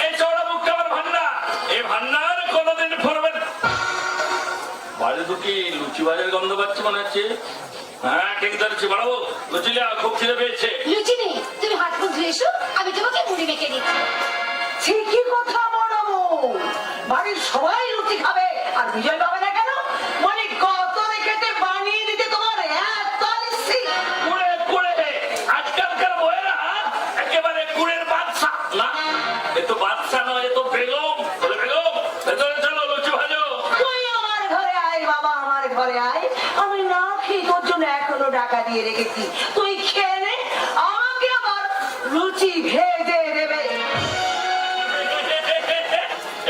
এই চওড়া মুখটা আমার ভান্ডার, এই ভান্ডার কোনোদিন ফুরবে না। বাড়ি দুটি লুচি বাজার গন্ধ পাচ্ছি মনে হচ্ছে। হ্যাঁ, ঠিক ধরেছি, বাড়াবো লুচি লিয়া, খুব খিদে পেয়েছে। লুচি নেই, তুমি হাত মুখ ধুয়ে এসো, আমি তোমাকে মুড়ি মেখে দিচ্ছি। ঠিকই কথা বড় বউ। বাড়ির সবাই লুচি খাবে আর বিজয় পাবে না কেন? মানে কত রেখেতে বানিয়ে দিতে তোমার এত আলিস্যি। কুড়ে কুড়ে, আজকালকার বয়েরা একেবারে কুড়ের বাদশা না। এ তো বাদশা নয়, এ তো বেগম। বলে বেগম, ভেতরে চলো, লুচি ভাজো। তুই আমার ঘরে আয় বাবা, আমার ঘরে আয়। আমি না খেয়ে তোর জন্য এখনো টাকা দিয়ে রেখেছি। তুই খেয়ে নে, আমাকে আবার লুচি ভেজে দেবে।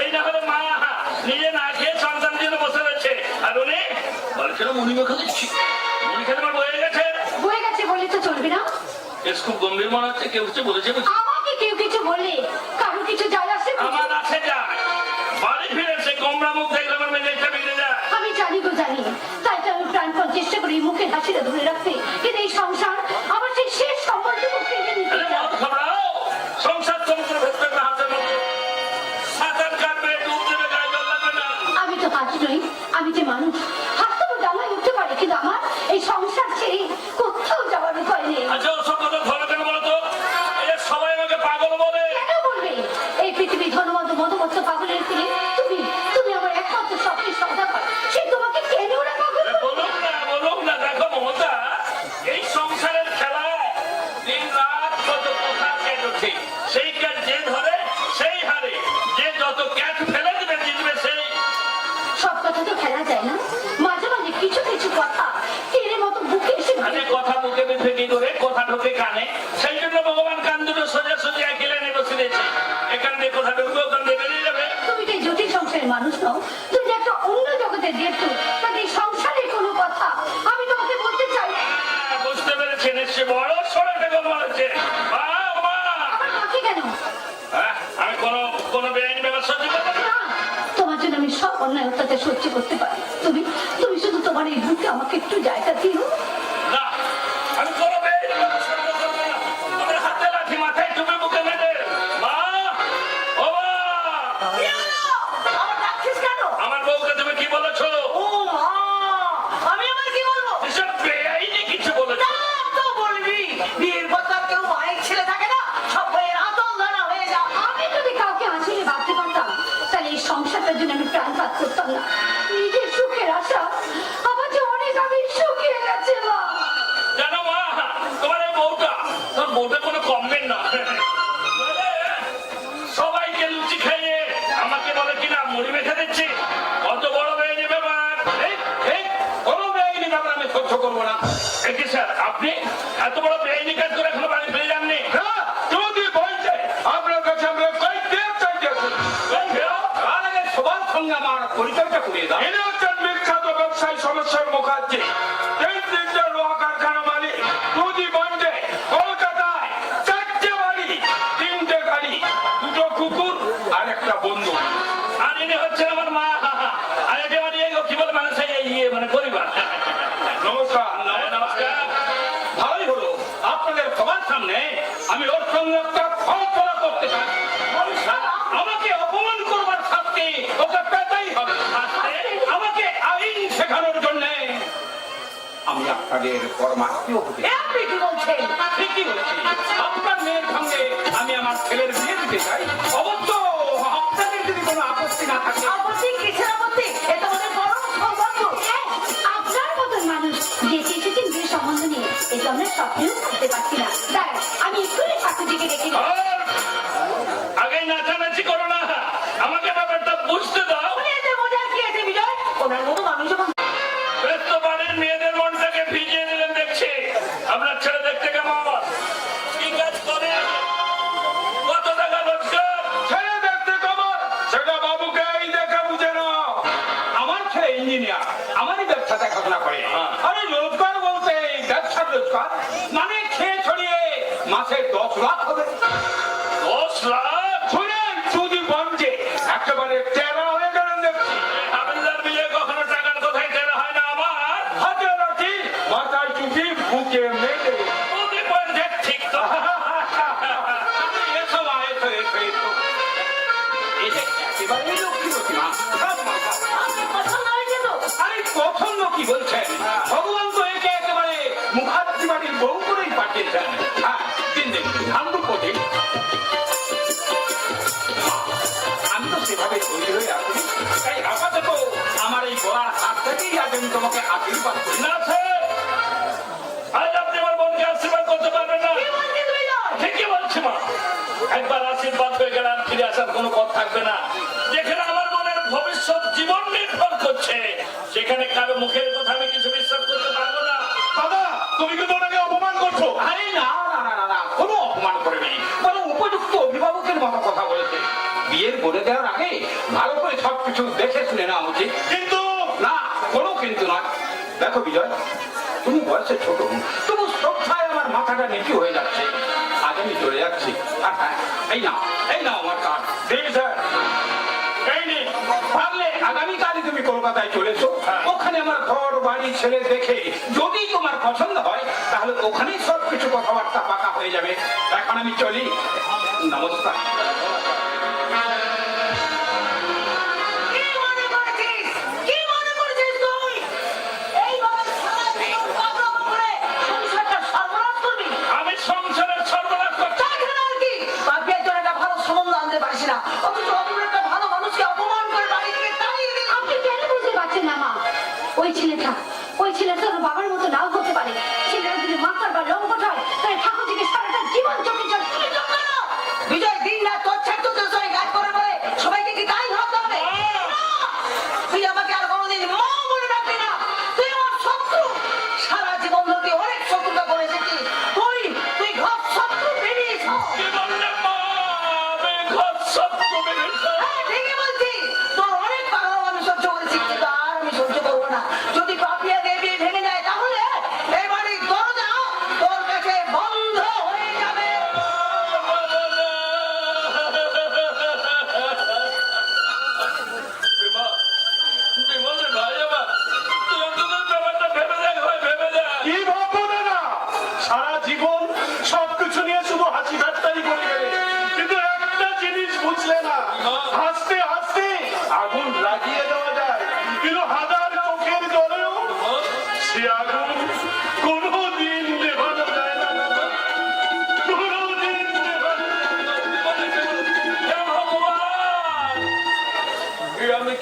এই না হলে মা নিজে না খেয়ে সন্তানের জন্য বসে রয়েছে, আর উনি বলছিল মুড়ি মেখে দিচ্ছি। মুড়ি খেতে আমার বয়ে গেছে। বয়ে গেছে বলে তো চলবে না। বেশ খুব গম্ভীর মনে হচ্ছে, কেউ কিছু বলেছে বুঝি? আমাকে কেউ কিছু বললে কারো কিছু যায় আসে বুঝি? আমার আছে যায়, বাড়ি ফিরে সে গোমরা মুখ দেখলে আমার মেজাজটা বিগড়ে যায়। আমি জানি গো জানি, তাই তো আমি প্রাণপণ চেষ্টা করি মুখের হাসিটা ধরে রাখতে। কিন্তু এই সংসার আমার সেই শেষ সম্বন্ধটুকু কেড়ে নিতে আরে চায়। মত ঘবরাও, সংসার সমুদ্রের ভেতরে না হাতের মতো। সাঁতার কাটবে, ডুব দেবে, গায়ে জল লাগবে না। আমি তো হাত নই, আমি যে মানুষ। হাত তো ডাঙায় উঠতে পারে, কিন্তু আমার এই সংসার ছেড়ে কোথাও যাওয়ার উপায় নেই। আচ্ছা, ওসব কথা ধরো কেন বলো তো? এই যে সবাই কথা ক্যাট ওঠে, সেই ক্যাট যে ধরে সেই হারে, যে যত ক্যাট ফেলে দিবে জিতবে সেই। সব কথা তো খেলা যায় না, মাঝে মাঝে কিছু কিছু কথা তীরের মতো বুকে এসে আরে কথা মুখে বেঁধে কি করে, কথা ঢোকে কানে, সেই জন্য ভগবান কান দুটো সোজা সোজা একই লাইনে বসে দিয়েছে। এখান দিয়ে কথা ঢুকবে, ওখান দিয়ে বেরিয়ে যাবে। তুমি যে জটিল সংসারের মানুষ নও, তুমি যে একটা অন্য জগতের যেহেতু তাদের এই সংসারের কোনো কথা আমি তোমাকে বলতে চাই। বুঝতে পেরেছেন, এসে বড় সরে বেগম মারছে। মা, মা। আমার মাকে কেন? আমি কোনো বেআইনি ব্যাপার সহ্য করবো না। না, তোমার জন্য আমি সব অন্যায় অত্যাচার সহ্য করতে পারি। তুমি তুমি শুধু তোমার এই বুকে আমাকে একটু জায়গা দিও। না, আমি কোনো বেআইনি ব্যাপার সহ্য করবো না। আমার হাতে লাঠি, মাথায় টুপি, বুকে বেঁধে। মা, ও মা। কি হলো? আমার ডাকছিস কেন? আমার বউকে তুমি কি বলেছো? ও মা, আমি আবার কি বলবো? এসব বেআইনি কিছু বলেছো? তা তো বলবি, বিয়ের পর তো আর কেউ মায়ের ছেলে থাকে না, সব হয়ে আতল ধরা হয়ে যা। আমি যদি কাউকে আসলে ভাবতে পারতাম তাহলে এই সংসারটার জন্য আমি প্রাণপাত করতাম না। নিজের সুখের আশা আমার যে অনেক আগে শুকিয়ে গেছে। মা, জানো মা, তোমার এই বউটা, তোর বউটা কোনো কমবেন না। সবাইকে লুচি খাইয়ে আমাকে বলে কিনা মুড়ি মেখে দিচ্ছি। কত বড় বেআইনি ব্যাপার। কোনো বেআইনি ব্যাপার আমি সহ্য করবো না। কি স্যার, আপনি এত বড় বেআইনি কাজ করে এখনো বাড়ি ফিরে যাননি? যদি বলছে আপনার কাছে আমরা কয়েকদিন চাইতে আসি, তার আগে সবার সঙ্গে আমার পরিচয়টা করিয়ে দাও। ইনি হচ্ছেন বিখ্যাত ব্যবসায়ী সমস্যার মুখার্জি, এই তিনটে লোহা কারখানা মালিক। দুদি বন্ধে কলকাতায় 4টে বাড়ি, 3টে গাড়ি, 2টো কুকুর আর একটা বন্ধু। আর ইনি হচ্ছেন আমার মা। আর এটি মানে কি বলে মানুষ মানে পরিবার। নমস্কার। নমস্কার। ভালোই হলো, আপনাদের সবার সামনে আমি ওর সঙ্গে একটা ফয়সালা করতে চাই। আমাকে অপমান করবার শাস্তি ওকে পেতেই হবে। আমাকে আইন শেখানোর জন্য আমি আপনাদের পরমাত্মীয় হতে এ আপনি কি বলছেন? ঠিকই বলছি। আপনার মেয়ের সঙ্গে আমি আমার ছেলের বিয়ে দিতে চাই। অবশ্য আপনাদের যদি কোনো আপত্তি না থাকে। আপত্তি কিসের আপত্তি? এটা আমাদের পরম সৌভাগ্য। হ্যাঁ, আপনার মতন মানুষ যেতে এসেছেন বিয়ে সম্বন্ধ নিয়ে, এটা আমরা স্বপ্নেও করতে পারছি না। দাঁড়ান, আমি এক্ষুনি ঠাকুরজিকে ডেকে নিই। আগে নাচানাচি করো না, আমাকে ব্যাপারটা বুঝতে দাও। উনি এতে মজার কি আছে বিজয়? ওনার মতো মানুষ যখন বেশ তো বাড়ির মেয়েদের মনটাকে ভিজিয়ে দিলেন দেখছি। আপনার ছেলে দেখতে কেমন, কি কাজ করে, কত টাকা রোজগার? ছেলে দেখতে কেমন সেটা বাবুকে এই দেখে বুঝে নাও। আমার ছেলে ইঞ্জিনিয়ার, আমারই ব্যবসা দেখাশোনা করে। আরে রোজগার বলতে ব্যবসার রোজগার মানে খেয়ে ছড়িয়ে মাসে 10 লাখ হবে। 10 লাখ? শুনেন, যদি বঞ্চে একেবারে তেরা হয়ে গেলেন দেখছি। হাবিলদার বিয়ে কখনো টাকার কথাই তেরা হয় না আমার। হাতে লাঠি, মাথায় টুপি, বুকে মেঘে। ওদের বলছে ঠিক তো। এসো মা, এসো, এসো, এসো। এসে একেবারেই লক্ষ্মী প্রতিমা। আপনার পছন্দ হয়েছে তো? আরে পছন্দ কি বলছেন? ভগবান তো একে একেবারে মুখার্জি বাড়ির বউ করেই পাঠিয়েছেন। হ্যাঁ, দিন দিন ঠান্ডু কোটে। আমি তো সেভাবে তৈরি হয়ে আছি, তাই আপাতত আমার এই বলার হাত থেকেই আজ আমি তোমাকে আশীর্বাদ করি। না স্যার, আজ আপনি আমার বোনকে আশীর্বাদ করতে পারবেন না। কি বলছিস বিজয়? ঠিকই বলছি মা, একবার আশীর্বাদ হয়ে গেলে আর ফিরে আসার কোনো পথ থাকবে না। যেখানে আমার বোনের ভবিষ্যৎ জীবন নির্ভর করছে, সেখানে কারো মুখের কথা আমি কিছু বিশ্বাস করতে পারবো না। দাদা, তুমি কিন্তু ওনাকে অপমান করছো। আরে না না না না না, কোনো অপমান করেনি, বরং উপযুক্ত অভিভাবকের মতো কথা বলেছে। বিয়ের বলে দেওয়ার আগে ভালো করে সবকিছু দেখে শুনে নেওয়া উচিত। কিন্তু না, কোনো কিন্তু নয়। দেখো বিজয়, তুমি বয়সে ছোট, তবু শ্রদ্ধায় আমার মাথাটা নিচু হয়ে যাচ্ছে। আজ আমি চলে যাচ্ছি। আর হ্যাঁ, এই নাও আমার কার্ড। ঠিক স্যার, এই নে। ভাবলে আগামীকালই তুমি কলকাতায় চলেছো, ওখানে আমার ঘর বাড়ি ছেলে দেখে যদি তোমার পছন্দ হয় তাহলে ওখানেই সবকিছু কথাবার্তা পাকা হয়ে যাবে। এখন আমি চলি, নমস্কার। কি মনে করেছিস? কি মনে করেছিস তুই? এইভাবে সারা জীবন পাগলাম করে সংসারটা সর্বনাশ করবি? আমি সংসারের সর্বনাশ করছি। তাছাড়া আর কি? বাপিয়ার জন্য একটা ভালো সম্বন্ধ আনতে পারিস না, অথচ অপর একটা ভালো মানুষকে অপমান করে বাড়ি থেকে তাড়িয়ে দিলি। আপনি কেন বুঝতে পারছেন না মা? ওই ছেলেটা ওর বাবার মতো নাও হতে পারে। ছেলেটা যদি মাথার বা লম্পট হয় তাহলে ঠাকুরজিকে সারাটা জীবন চোখে জল তুলে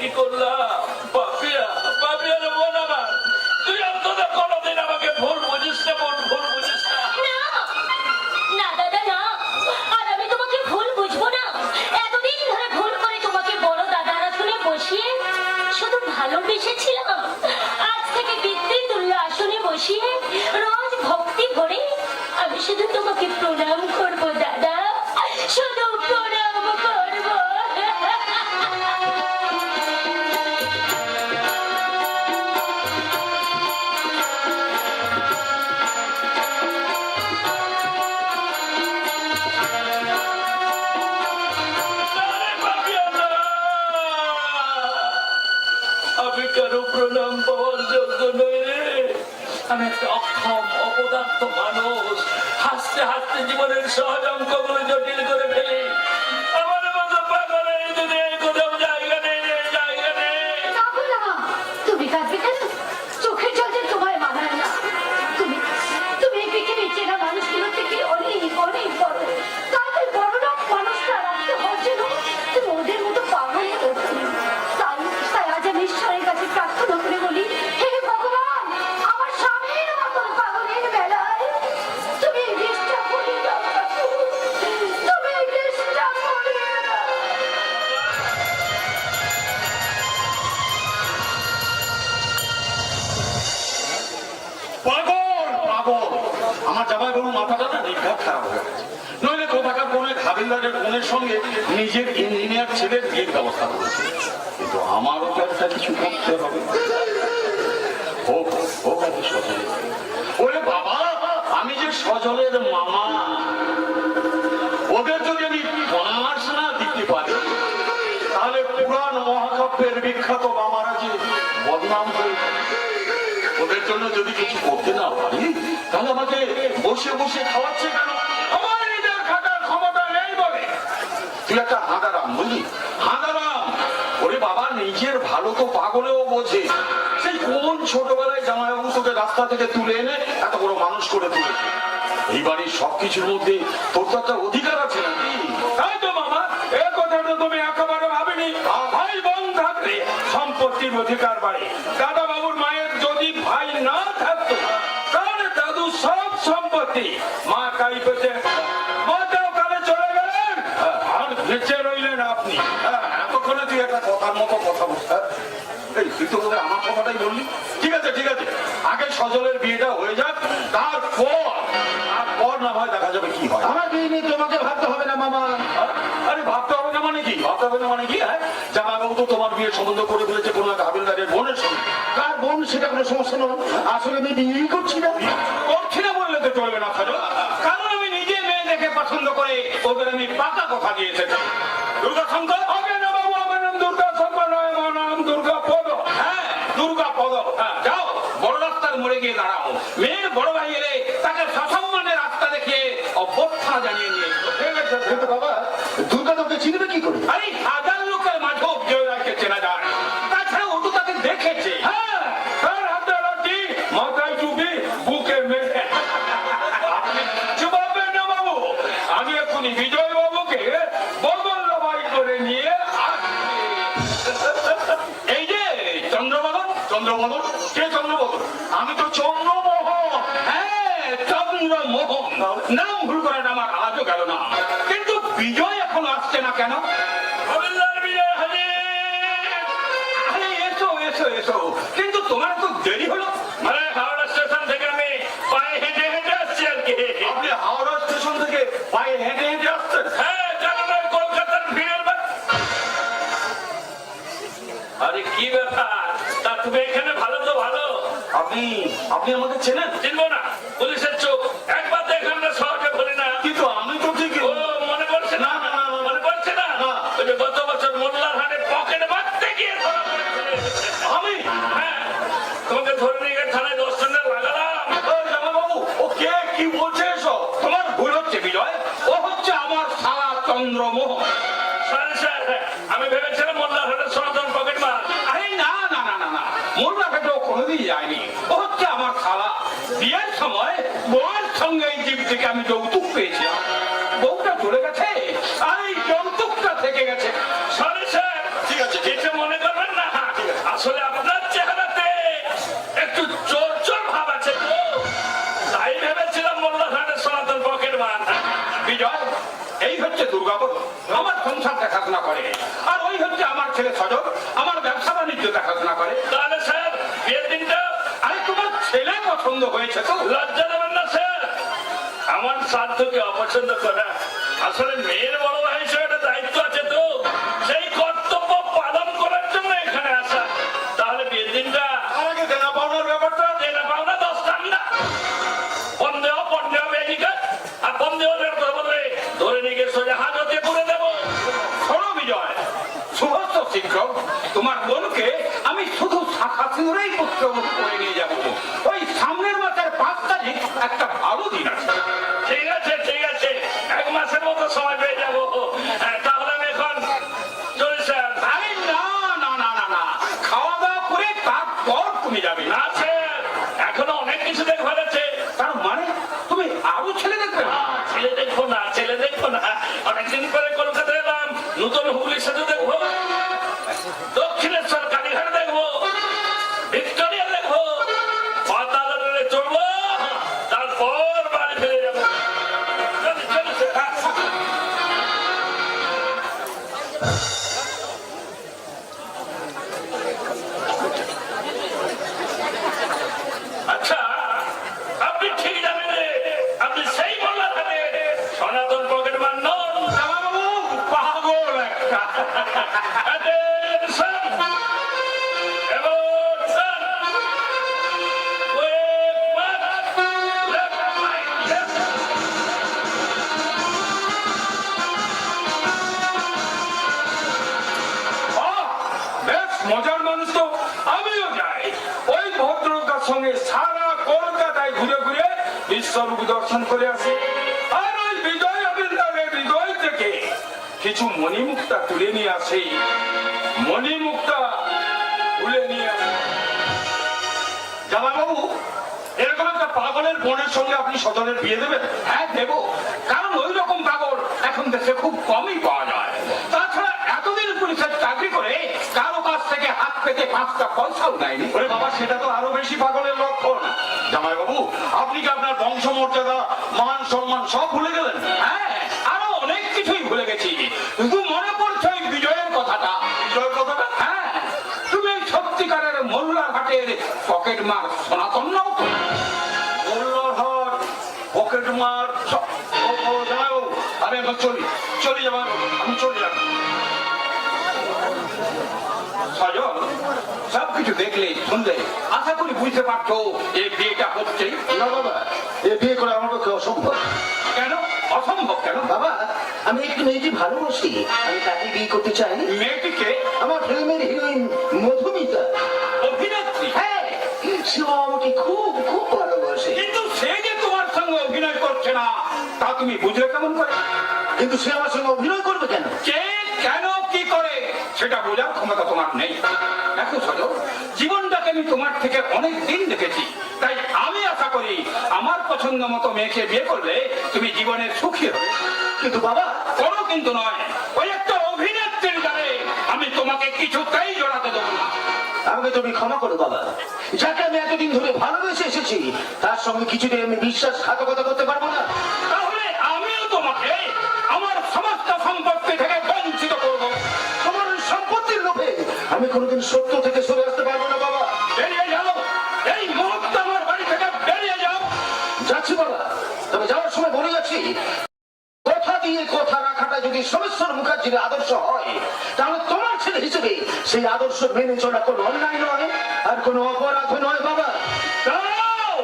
কি করলাম? পাপিয়া, পাপিয়া রে বোন আমার, তুই অন্তত কোনোদিন আমাকে ভুল বুঝিস না বোন, ভুল বুঝিস না। না না দাদা না, আর আমি তোমাকে ভুল বুঝবো না। এতদিন ধরে ভুল করে তোমাকে বড় দাদার আসনে বসিয়ে শুধু ভালোবেসেছিলাম, আজ থেকে পিতৃতুল্য আসনে বসিয়ে রোজ ভক্তি ভরে আমি শুধু তোমাকে প্রণাম করবো দাদা, শুধু প্রণাম করবো। আরে পাপিয়া না! আমি কারো প্রণাম পাওয়ার যোগ্য নই রে। আমি একটা অক্ষম অপদার্থ মানুষ, হাসতে হাসতে জীবনের সহজ অঙ্কগুলো জটিল করে ফেলি। আমার মতো পাগল এই দুনিয়ায় কোথাও জায়গা নেই রে, জায়গা নেই। কাঁদো না, তুমি কাঁদবে কেন? চোখের জল যে তোমায় মানায় না। তুমি তুমি এই পৃথিবীর চেনা মানুষগুলো থেকে অনেক অনেক বড়। তাদের বড় লোক মানুষরা রাখতে হওয়ার জন্য তুমি ওদের মতো পাগল হতে পারো। তাই তাই আজ আমি ঈশ্বরের কাছে প্রার্থনা করে বলি, হে ভগবান, আমার স্বামীর মতন পাগলের বেলায় তুমি এই দেশটা করিয়ে দাও ঠাকুর। তুমি এই দেশটা করিয়ে দাও। পাগল পাগল আমার জামাই বাবু মাথাটা না নিঘাত খারাপ হয়ে গেছে। নইলে কোথাকার কোন এক হাবিলদারের বোনের সঙ্গে নিজের ইঞ্জিনিয়ার ছেলের বিয়ের ব্যবস্থা করেছে, কিন্তু আমারও তো একটা কিছু করতে হবে। ও ও বাবু সজল, ওরে বাবা, আমি যে সজলের মামা, ওদের যদি আমি পরামর্শ না দিতে পারি তাহলে পুরাণ মহাকাব্যের বিখ্যাত মামারা যে বদনাম হয়ে যাবে। ওদের জন্য যদি কিছু করতে না পারি তাহলে আমাকে বসে বসে খাওয়াচ্ছে কেন? আমার নিজের খাটার ক্ষমতা নেই বলে তুই একটা হাঁদারাম, বুঝলি? হাঁদারাম। ওরে বাবা, নিজের ভালো তো পাগলেও বোঝে। সেই কোন ছোটবেলায় জামাইবাবু তোকে রাস্তা থেকে তুলে এনে এত বড় মানুষ করে তুলেছে। এই বাড়ির সবকিছুর মধ্যে তোর তো একটা অধিকার আছে নাকি? তাই তো মামা, এ কথাটা তুমি একেবারে ভাবিনি। ভাই বোন থাকলে সম্পত্তির অধিকার বাড়ে। দাদা বাবুর মায়ের যদি ভাই না থাকতো তাহলে দাদু সব সম্পত্তি মা কাই পেতে মাটাও কালে চলে গেলেন আর বেঁচে রইলেন আপনি। এতক্ষণে তুই একটা কথার মতো কথা বলছ। এই তুই তো বোধহয় আমার কথাটাই বললি। ঠিক আছে ঠিক আছে, আগে সজলের বিয়েটা হয়ে যাক, তারপর না হয় দেখা যাবে কি হয়। আমার বিয়ে নিয়ে তোমাকে ভাবতে হবে না মামা। আরে ভাবতে হবে না মানে কি? ভাবতে হবে না মানে কি? হ্যাঁ, জামাইবাবু তো তোমার বিয়ে সম্বন্ধ করে ফেলেছে কোনো এক হাবিলদারের বোনের সঙ্গে। কার বোন সেটা কোনো সমস্যা নয়, আসলে আমি বিয়েই করছি না। করছি না বললে তো চলবে না সজল, কারণ আমি নিজে মেয়ে দেখে পছন্দ করে ওদের আমি পাকা কথা দিয়ে এসেছি। দুর্গা শঙ্কর হবে না বাবু, আমার নাম দুর্গা শঙ্কর নয়, আমার নাম দুর্গা পদ। হ্যাঁ, দুর্গা পদ। হ্যাঁ, যাও বড় রাস্তার মোড়ে গিয়ে দাঁড়াও। মেয়ের বড় ভাই এলে তাকে সসম্মানে রাস্তা দেখে অভ্যর্থনা জানিয়ে নিয়ে এসো। ঠিক আছে, কিন্তু বাবা, দুর্গা তোকে চিনবে কি করে? আরে হাজার লোকের মাঝেও জয়রাজকে চেনা যায়। তাছাড়া ও তো তাকে দেখেছে। হ্যাঁ, তার হাতে লাঠি, মাথায় টুপি, বুকে মেঘে। আপনি চুপাবেন না বাবু, আমি এক্ষুনি বিজয় বাবুকে বগল লবাই করে নিয়ে আসছি। এই যে চন্দ্রবদন, চন্দ্রবদন কে? চন্দ্রবদন? আমি তো চন্দ্রমোহন। হ্যাঁ, চন্দ্রমোহন নাম ভুল করাটা আমার আজও গেল না। কিন্তু বিজয় এখন আসছে না কেন? হাবিলদার বিজয় হাজির। আরে এসো এসো এসো, কিন্তু তোমার তো দেরি হলো। আরে হাওড়া স্টেশন থেকে আমি পায়ে হেঁটে হেঁটে আসছি আর কি। আপনি হাওড়া স্টেশন থেকে পায়ে হেঁটে হেঁটে আসছেন? হ্যাঁ, জানো না কলকাতার ভিড়ের আরে কি ব্যাপার? তা তুমি এখানে ভালো তো ভালো। আপনি আপনি আমাকে চেনেন? চিনবো না? পুলিশের চোখ একবার দেখে আমরা সহজে বলি না। কিন্তু আমি তো ঠিক ও মনে পড়ছে না? না, না, না, না। মনে পড়ছে না? না। ওই যে গত বছর মোল্লার হাটে পকেটে বাঁধতে গিয়ে ধরা পড়েছিলে। আমি হ্যাঁ, তোমাকে ধরে নিয়ে গিয়ে থানায় 10 জনে লাগালাম। জামাইবাবু, ও কে কি বলছে এসব? তোমার ভুল হচ্ছে বিজয়, ও হচ্ছে আমার শালা চন্দ্রমোহন। সরি স্যার, আমি ভেবেছিলাম মোল্লার হাটের সনাতন পকেট মার। আরে না না না না না, মোল্লা ঘাটে ও কোনোদিন যায়নি। ও হচ্ছে আমার শালা। বিয়ের সময় বউয়ের সঙ্গে এই জীব থেকে আমি যৌতুক পেয়েছিলাম। বউটা চলে গেছে আর এই যৌতুকটা থেকে গেছে। সরি স্যার, ঠিক আছে, কিছু মনে করবেন হচ্ছে দুর্গাপুর, আমার সংসার দেখাশোনা করে, আর ওই হচ্ছে আমার ছেলে সজল, আমার ব্যবসা বাণিজ্য দেখাশোনা করে। তাহলে স্যার বিয়ের দিনটা আরে তোমার ছেলে পছন্দ হয়েছে তো? লজ্জা দেবেন না স্যার, আমার সাধ্যকে অপছন্দ করা আসলে মেয়ের বড় ভাই হিসেবে একটা দায়িত্ব আছে, তো সেই কর্তব্য পালন করার জন্য এখানে আসা। তাহলে বিয়ের দিনটা আর আগে দেনা পাওনার ব্যাপারটা দেনা পাওনা 10 টাকা না, বন্ধেও বেদিকা, আর বন্ধেওদের বলে ধরে নিয়ে গিয়ে সোজা হাজতে করে দেবো। শোনো বিজয়, শুভস্ত শিক্ষক, তোমার বোনকে আমি শুধু শাখা সিঁদুরেই পুত্রবধূ করে নিয়ে যাবো। ওই সামনের মাসের 5 তারিখ একটা ভালো দিন আছে। ঠিক আছে ঠিক আছে, 1 মাসের মতো সময় পেয়ে যাবো। তাহলে আমি এখন চলি স্যার। আরে না না না না না, খাওয়া দাওয়া করে তারপর তুমি যাবে। না স্যার, এখনো অনেক কিছু দেখবার আছে। তার মানে তুমি আরো ছেলে দেখবে? ছেলে দেখবো না, অনেকদিন পরে কলকাতা এলাম, নতুন হুগলি সেতু দেখবো, দক্ষিণেশ্বর কালীঘাট দেখবো, ভিক্টোরিয়া দেখবো, পাতালে চড়বো, তারপর বাড়ি ফিরে যাবো। চলো স্যার। আচ্ছা, আপনি ঠিক জানেন রে, আপনি সেই মোল্লা থাকেন, সনাতন পকেট মান নন। জামাইবাবু পাগল একটা। Attention! Attention! Quick march! Left, right, left! বেশ মজার মানুষ তো, আমিও যাই। ওই ভদ্রলোকের সঙ্গে সারা কলকাতায় ঘুরে ঘুরে বিশ্বরূপ দর্শন করে আসি। আর ওই বিজয় অবিন্দারের হৃদয় থেকে কিছু মণিমুক্তা তুলে নিয়ে আসি। মণিমুক্তা তুলে নিয়ে আসি। জামাইবাবু, এরকম একটা পাগলের বোনের সঙ্গে আপনি সজলের বিয়ে দেবেন? হ্যাঁ দেব, কারণ ওই রকম পাগল এখন দেশে খুব কমই পাওয়া যায়। তাছাড়া এতদিন পুলিশের চাকরি করে কারো কাছ থেকে হাত পেতে 5টা পয়সাও নেয়নি। ওরে বাবা, সেটা তো আরো বেশি পাগলের লক্ষণ। জামাইবাবু, আপনি কি আপনার বংশমর্যাদা, মান সম্মান সব ভুলে গেলেন? হ্যাঁ, আরো অনেক কিছুই ভুলে গেছি, শুধু মনে পড়ছে ওই বিজয়ের কথাটা। বিজয়ের কথাটা? হ্যাঁ, তুমি সত্যিকারের মোল্লা ঘাটের পকেট মার সনাতন নাও তো? মোল্লার হাট, পকেট মার, জামাইবাবু আমি এখন চলি জামাইবাবু, আমি চলে যাব। সজল, সবকিছু দেখলে শুনলে আশা করি বুঝতে পারছো এই বিয়েটা হচ্ছে। না বাবা, এ বিয়ে করে আমার পক্ষে অসম্ভব। কেন অসম্ভব? কেন বাবা, আমি একটু মেয়েটি ভালোবাসি, আমি তাকে বিয়ে করতে চাই। মেয়েটিকে? আমার ফিল্মের হিরোইন মধুমিতা। অভিনেত্রী? হ্যাঁ, সে আমাকে খুব খুব ভালোবাসে। কিন্তু সে যে তোমার সঙ্গে অভিনয় করছে না তা তুমি বুঝলে কেমন করে? কিন্তু সে আমার সঙ্গে অভিনয় করবে কেন? কে কেন কি করে সেটা বোঝার ক্ষমতা তোমার নেই। দেখো সজল, জীবনটাকে আমি তোমার থেকে অনেক দিন দেখেছি, তাই আমি আশা করি আমার পছন্দ মতো মেয়েকে বিয়ে করলে তুমি জীবনে সুখী হবে। কিন্তু বাবা, কোনো কিন্তু নয়, ওই একটা অভিনেত্রীর জানে আমি তোমাকে কিছুতেই জড়াতে দেবো না। আমাকে তুমি ক্ষমা করো বাবা, যাকে আমি এতদিন ধরে ভালোবেসে এসেছি তার সঙ্গে কিছুতেই আমি বিশ্বাসঘাতকতা করতে পারবো না। তাহলে আমিও তোমাকে আমার সমস্ত সম্পত্তি থেকে বঞ্চিত করবো। আমার ওই সম্পত্তির লোভে আমি কোনোদিন সত্য থেকে সরে আসতে পারবো না বাবা। বেরিয়ে যাও, এই মুহূর্তে আমার বাড়ি থেকে বেরিয়ে যাও। যাচ্ছি বাবা, তবে যাওয়ার সময় বলে যাচ্ছি, কথা দিয়ে কথা রাখাটা যদি সোমেশ্বর মুখার্জির আদর্শ হয়, তাহলে তোমার ছেলে হিসেবে সেই আদর্শ মেনে চলা কোনো অন্যায় নয় আর কোনো অপরাধ নয় বাবা। দাঁড়াও!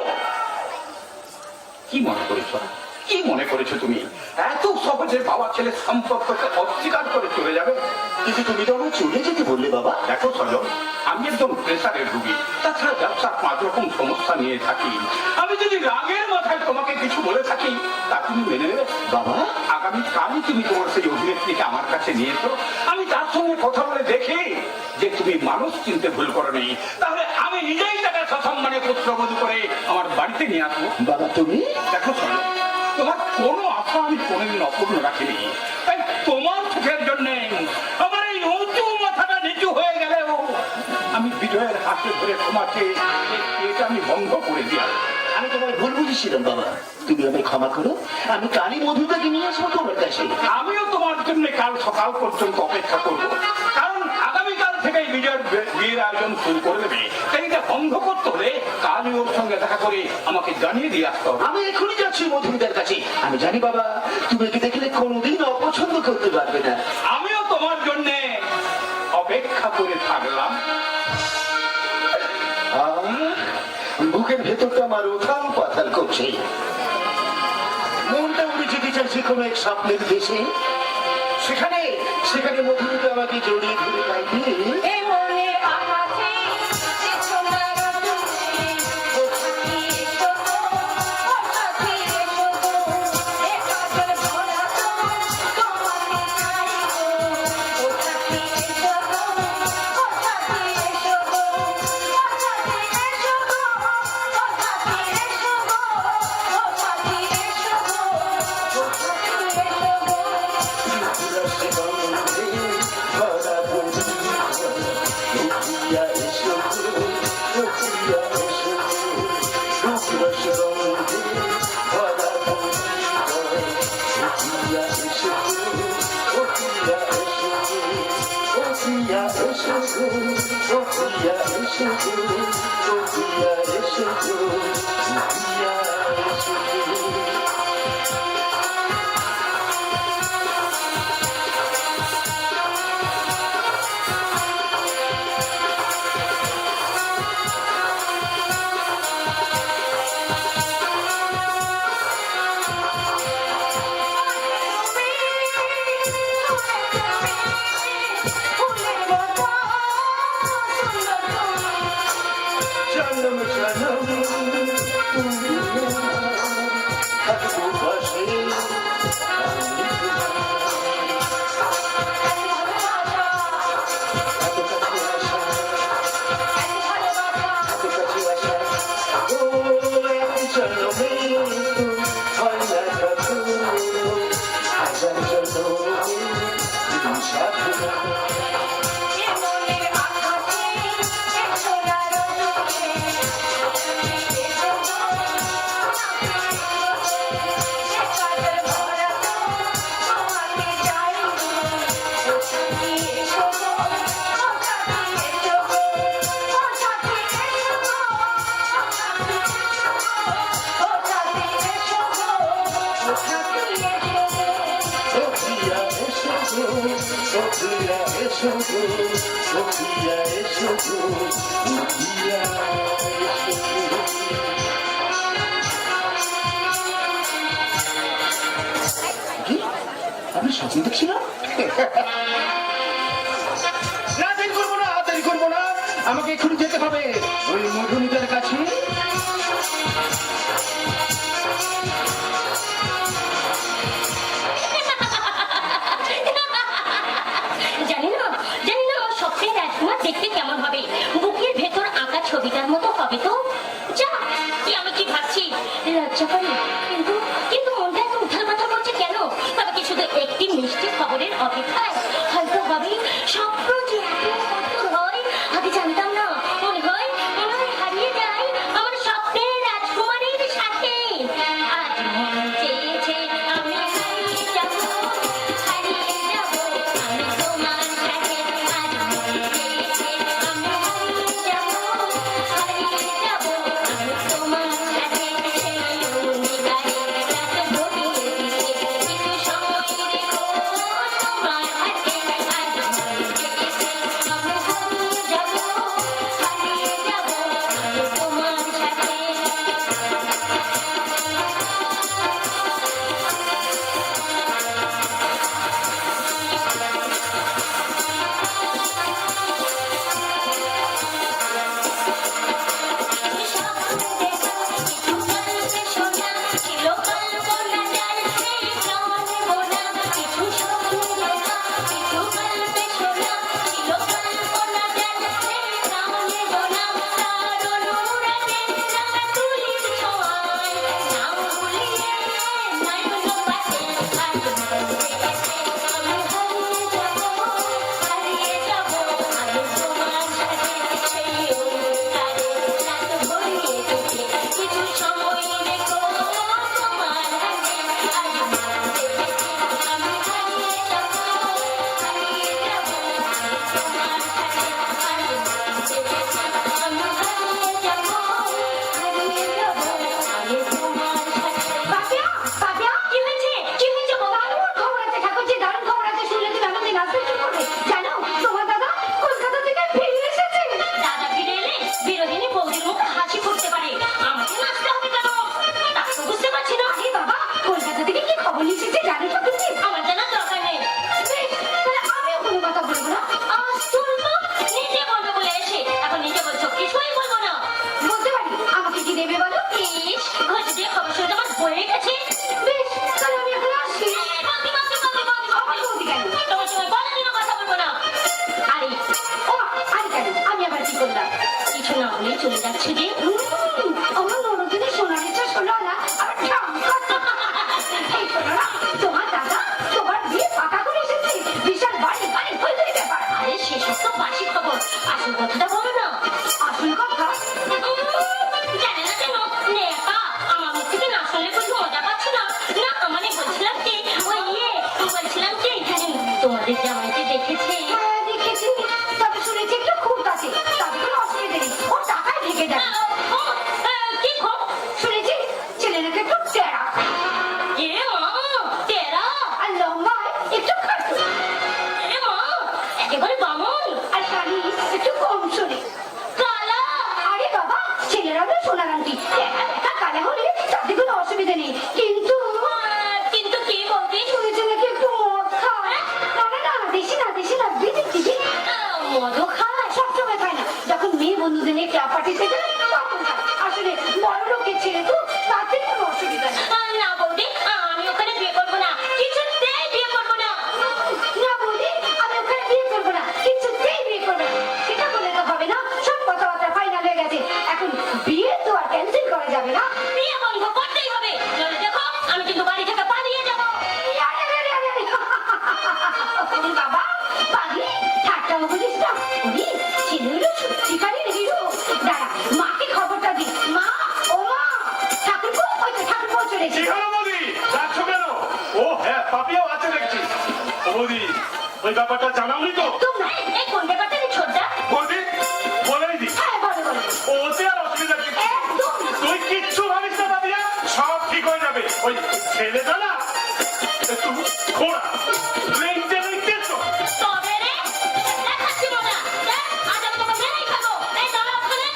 কি মনে করেছ, কি মনে করেছো তুমি এত সহজে বাবা ছেলে সম্পর্ককে অস্বীকার করে চলে যাবে? কিন্তু তুমি তো আমার চলে যেতে বললে বাবা। দেখো সজল, আমি একদম প্রেসারের রুগী, তাছাড়া ব্যবসার 5 রকম সমস্যা নিয়ে থাকি। আমি যদি রাগের মাথায় তোমাকে কিছু বলে থাকি তা তুমি মেনে নেবে? বাবা, আগামী কালই তুমি তোমার সেই অভিনেত্রীকে আমার কাছে নিয়ে এসো, আমি তার সঙ্গে কথা বলে দেখি যে তুমি মানুষ চিনতে ভুল করো নেই, তাহলে আমি নিজেই তাকে সসম্মানে পুত্রবধূ করে আমার বাড়িতে নিয়ে আসবো। বাবা তুমি? দেখো সজল, তোমার কোনো আশা আমি কোনোদিন অপূর্ণ রাখিনি, তাই তোমার সুখের জন্য আমার এই উঁচু মাথাটা নিচু হয়ে গেলেও আমি বিজয়ের হাতে ধরে ক্ষমা চেয়ে এই বিয়েটা আমি বন্ধ করে দিলাম। আমি তোমায় ভুল বুঝেছিলাম বাবা, তুমি আমায় ক্ষমা করো, আমি কালই মধুদাকে নিয়ে আসবো তোমার কাছে। আমিও তোমার জন্য কাল সকাল পর্যন্ত অপেক্ষা করব, কারণ আগামীকাল থেকেই বিয়ের আয়োজন শুরু করে দেবে। তাই এটা বন্ধ করতে হলে কালই ওর সঙ্গে দেখা করে আমাকে জানিয়ে দিয়ে আসতে হবে। আমি এখনই যাচ্ছি মধুদার কাছে। আমি জানি বাবা, তুমি একে দেখলে কোনোদিন অপছন্দ করতে পারবে না। আমিও তোমার জন্য অপেক্ষা করে থাকলাম। বুকের ভেতরটা আমার উথাল পাতাল করছে, মনটা উড়ে যেতে চাইছে কোনো এক স্বপ্নের দেশে। সেখানে সেখানে মধুমিতা আমাকে জড়িয়ে ধরে গাইবে, এ মনে আঘাতে যে ছোনার দুলে ও সাথী এসো গো, ও সাথী এসো গো, এ কাজল ভরা তোমাকে চাই গো, ও সাথী এসো গো, ও সাথী এসো গো, ও সাথী এসো গো, ও সাথী এসো গো, ও সাথী এসো গো, ও সাথী এসো গো। রসে গন্ধে ভরা বন্ধু, রুকিয়া এসো গো, রুকিয়া এসো গো, রসে গন্ধে ভরা বন্ধু, রুকিয়া এসো গো, রুকিয়া এসো গো, রুকিয়া এসো গো, রুকিয়া এসো গো, রুকিয়া এসো গো, রুকিয়া এসো গো। জনম জনম তুমি থাকবো পাশে, এত কাছে আসা, এত কাছে আসা, ও এক জনমে হয় না কত, হাজার জনমে তুমি সাথে থাকো। Sofia এসো গো, Sofia এসো গো, Sofia এসো গো, Sofia এসো গো। কি? আমি স্বপ্ন দেখছিলাম? না, দেরি করবো না, দেরি করবো না, আমাকে এক্ষুনি যেতে হবে ওই মধুমিতার কাছে। জানি না আমার স্বপ্নের রাজকুমার দেখতে কেমন হবে, বুকের ভেতর আঁকা ছবিটার মতো হবে তো। যা, কি আমি কি ভাবছি, লজ্জা করে, কিন্তু কিন্তু মনটা এত উথাল পাথাল করছে কেন? তবে কি শুধু একটি মিষ্টি খবরের অপেক্ষায়? হয়তো হবে স্বপ্ন যে এত কঠোর হয়, আগে জানতাম না। মনে হয় হারিয়ে যায় আমার স্বপ্নের রাজকুমারের সাথে। আজ মন চেয়েছে আমি হারিয়ে যাব, হারিয়ে যাব আমি তোমার সাথে। আজ মন চেয়েছে আমি হারিয়ে যাব, হারিয়ে যাব আমি তোমার সাথে। সেই অন্ধকারে রাত গভীর দিকে কিছু সময় রেখো তোমার আমাদের জামাইকে দেখেছে? হ্যাঁ, দেখেছি। তবে শুনেছি একটু খুঁত আছে, তাতে কোনো অসুবিধা নেই, ও টাকায় ঢেকে যাবে। কি খো? শুনেছি ছেলে নাকি একটু টেরা এ মা, তেরা! আর লম্বায় একটু খাটো, এ মা, একেবারে বামন! আর শাড়ি একটু কম শোনে। কালা! আরে বাবা, ছেলেরা তো সোনার আংটি, একা একা কালা হলে তাতে কোনো অসুবিধা নেই, কিন্তু কিন্তু কি বৌদি? শুনেছি নাকি একটু মদ খায়। না, দেশি না, বিদেশি। মধু খায়? সবসময় খায় না, যখন মেয়ে বন্ধুদের নিয়ে ক্লাব পার্টিতে যায় তখন খায়। আসলে বড় লোকের ছেলে তো, তাতে কোনো অসুবিধা নেই। না বৌদি, আমি ওখানে বিয়ে করবো না, কিছুতেই বিয়ে করবো না। না বৌদি, আমি ওখানে বিয়ে করবো না, কিছুতেই বিয়ে করবো না। সেটা বলে তো হবে না, সব কথাবার্তা ফাইনাল হয়ে গেছে। এখন বিয়ে তো আর ক্যান্সেল করা যাবে না। বিয়ে বন্ধ করতেই হবে, নইলে দেখো আমি কিন্তু বাড়ি থেকে পালিয়ে যাবো। ওরে বাবা, পাগলি, ঠাট্টাও বলিস না। ওরে, ছেলেগুলো সত্যিকারের হিরো। দাঁড়া, মাকে খবরটা দি। মা, ও মা, ঠাকুরপো, ওই তো ঠাকুরপো চলেছে। কি হলো বৌদি, যাচ্ছ কেন? ও হ্যাঁ, পাপিয়াও আছে দেখছি। ও বৌদি, ওই ব্যাপারটা জানাওনি তো? একদম না। এই কোন ব্যাপারটা রে ছোটদা? বৌদি, বলেই দি। হ্যাঁ, বলো। ওতে আর অসুবিধা কি? একদম না। তুই কিচ্ছু ভাবিস না পাপিয়া, সব ঠিক হয়ে যাবে। ওই ছেলেটা না একটু ঘোড়া, লেংটে তো। তবে রে, দেখাচ্ছি মজা। দেখ, আজ আমি তোকে মেরেই খাবো। এই দাঁড়া ওখানে।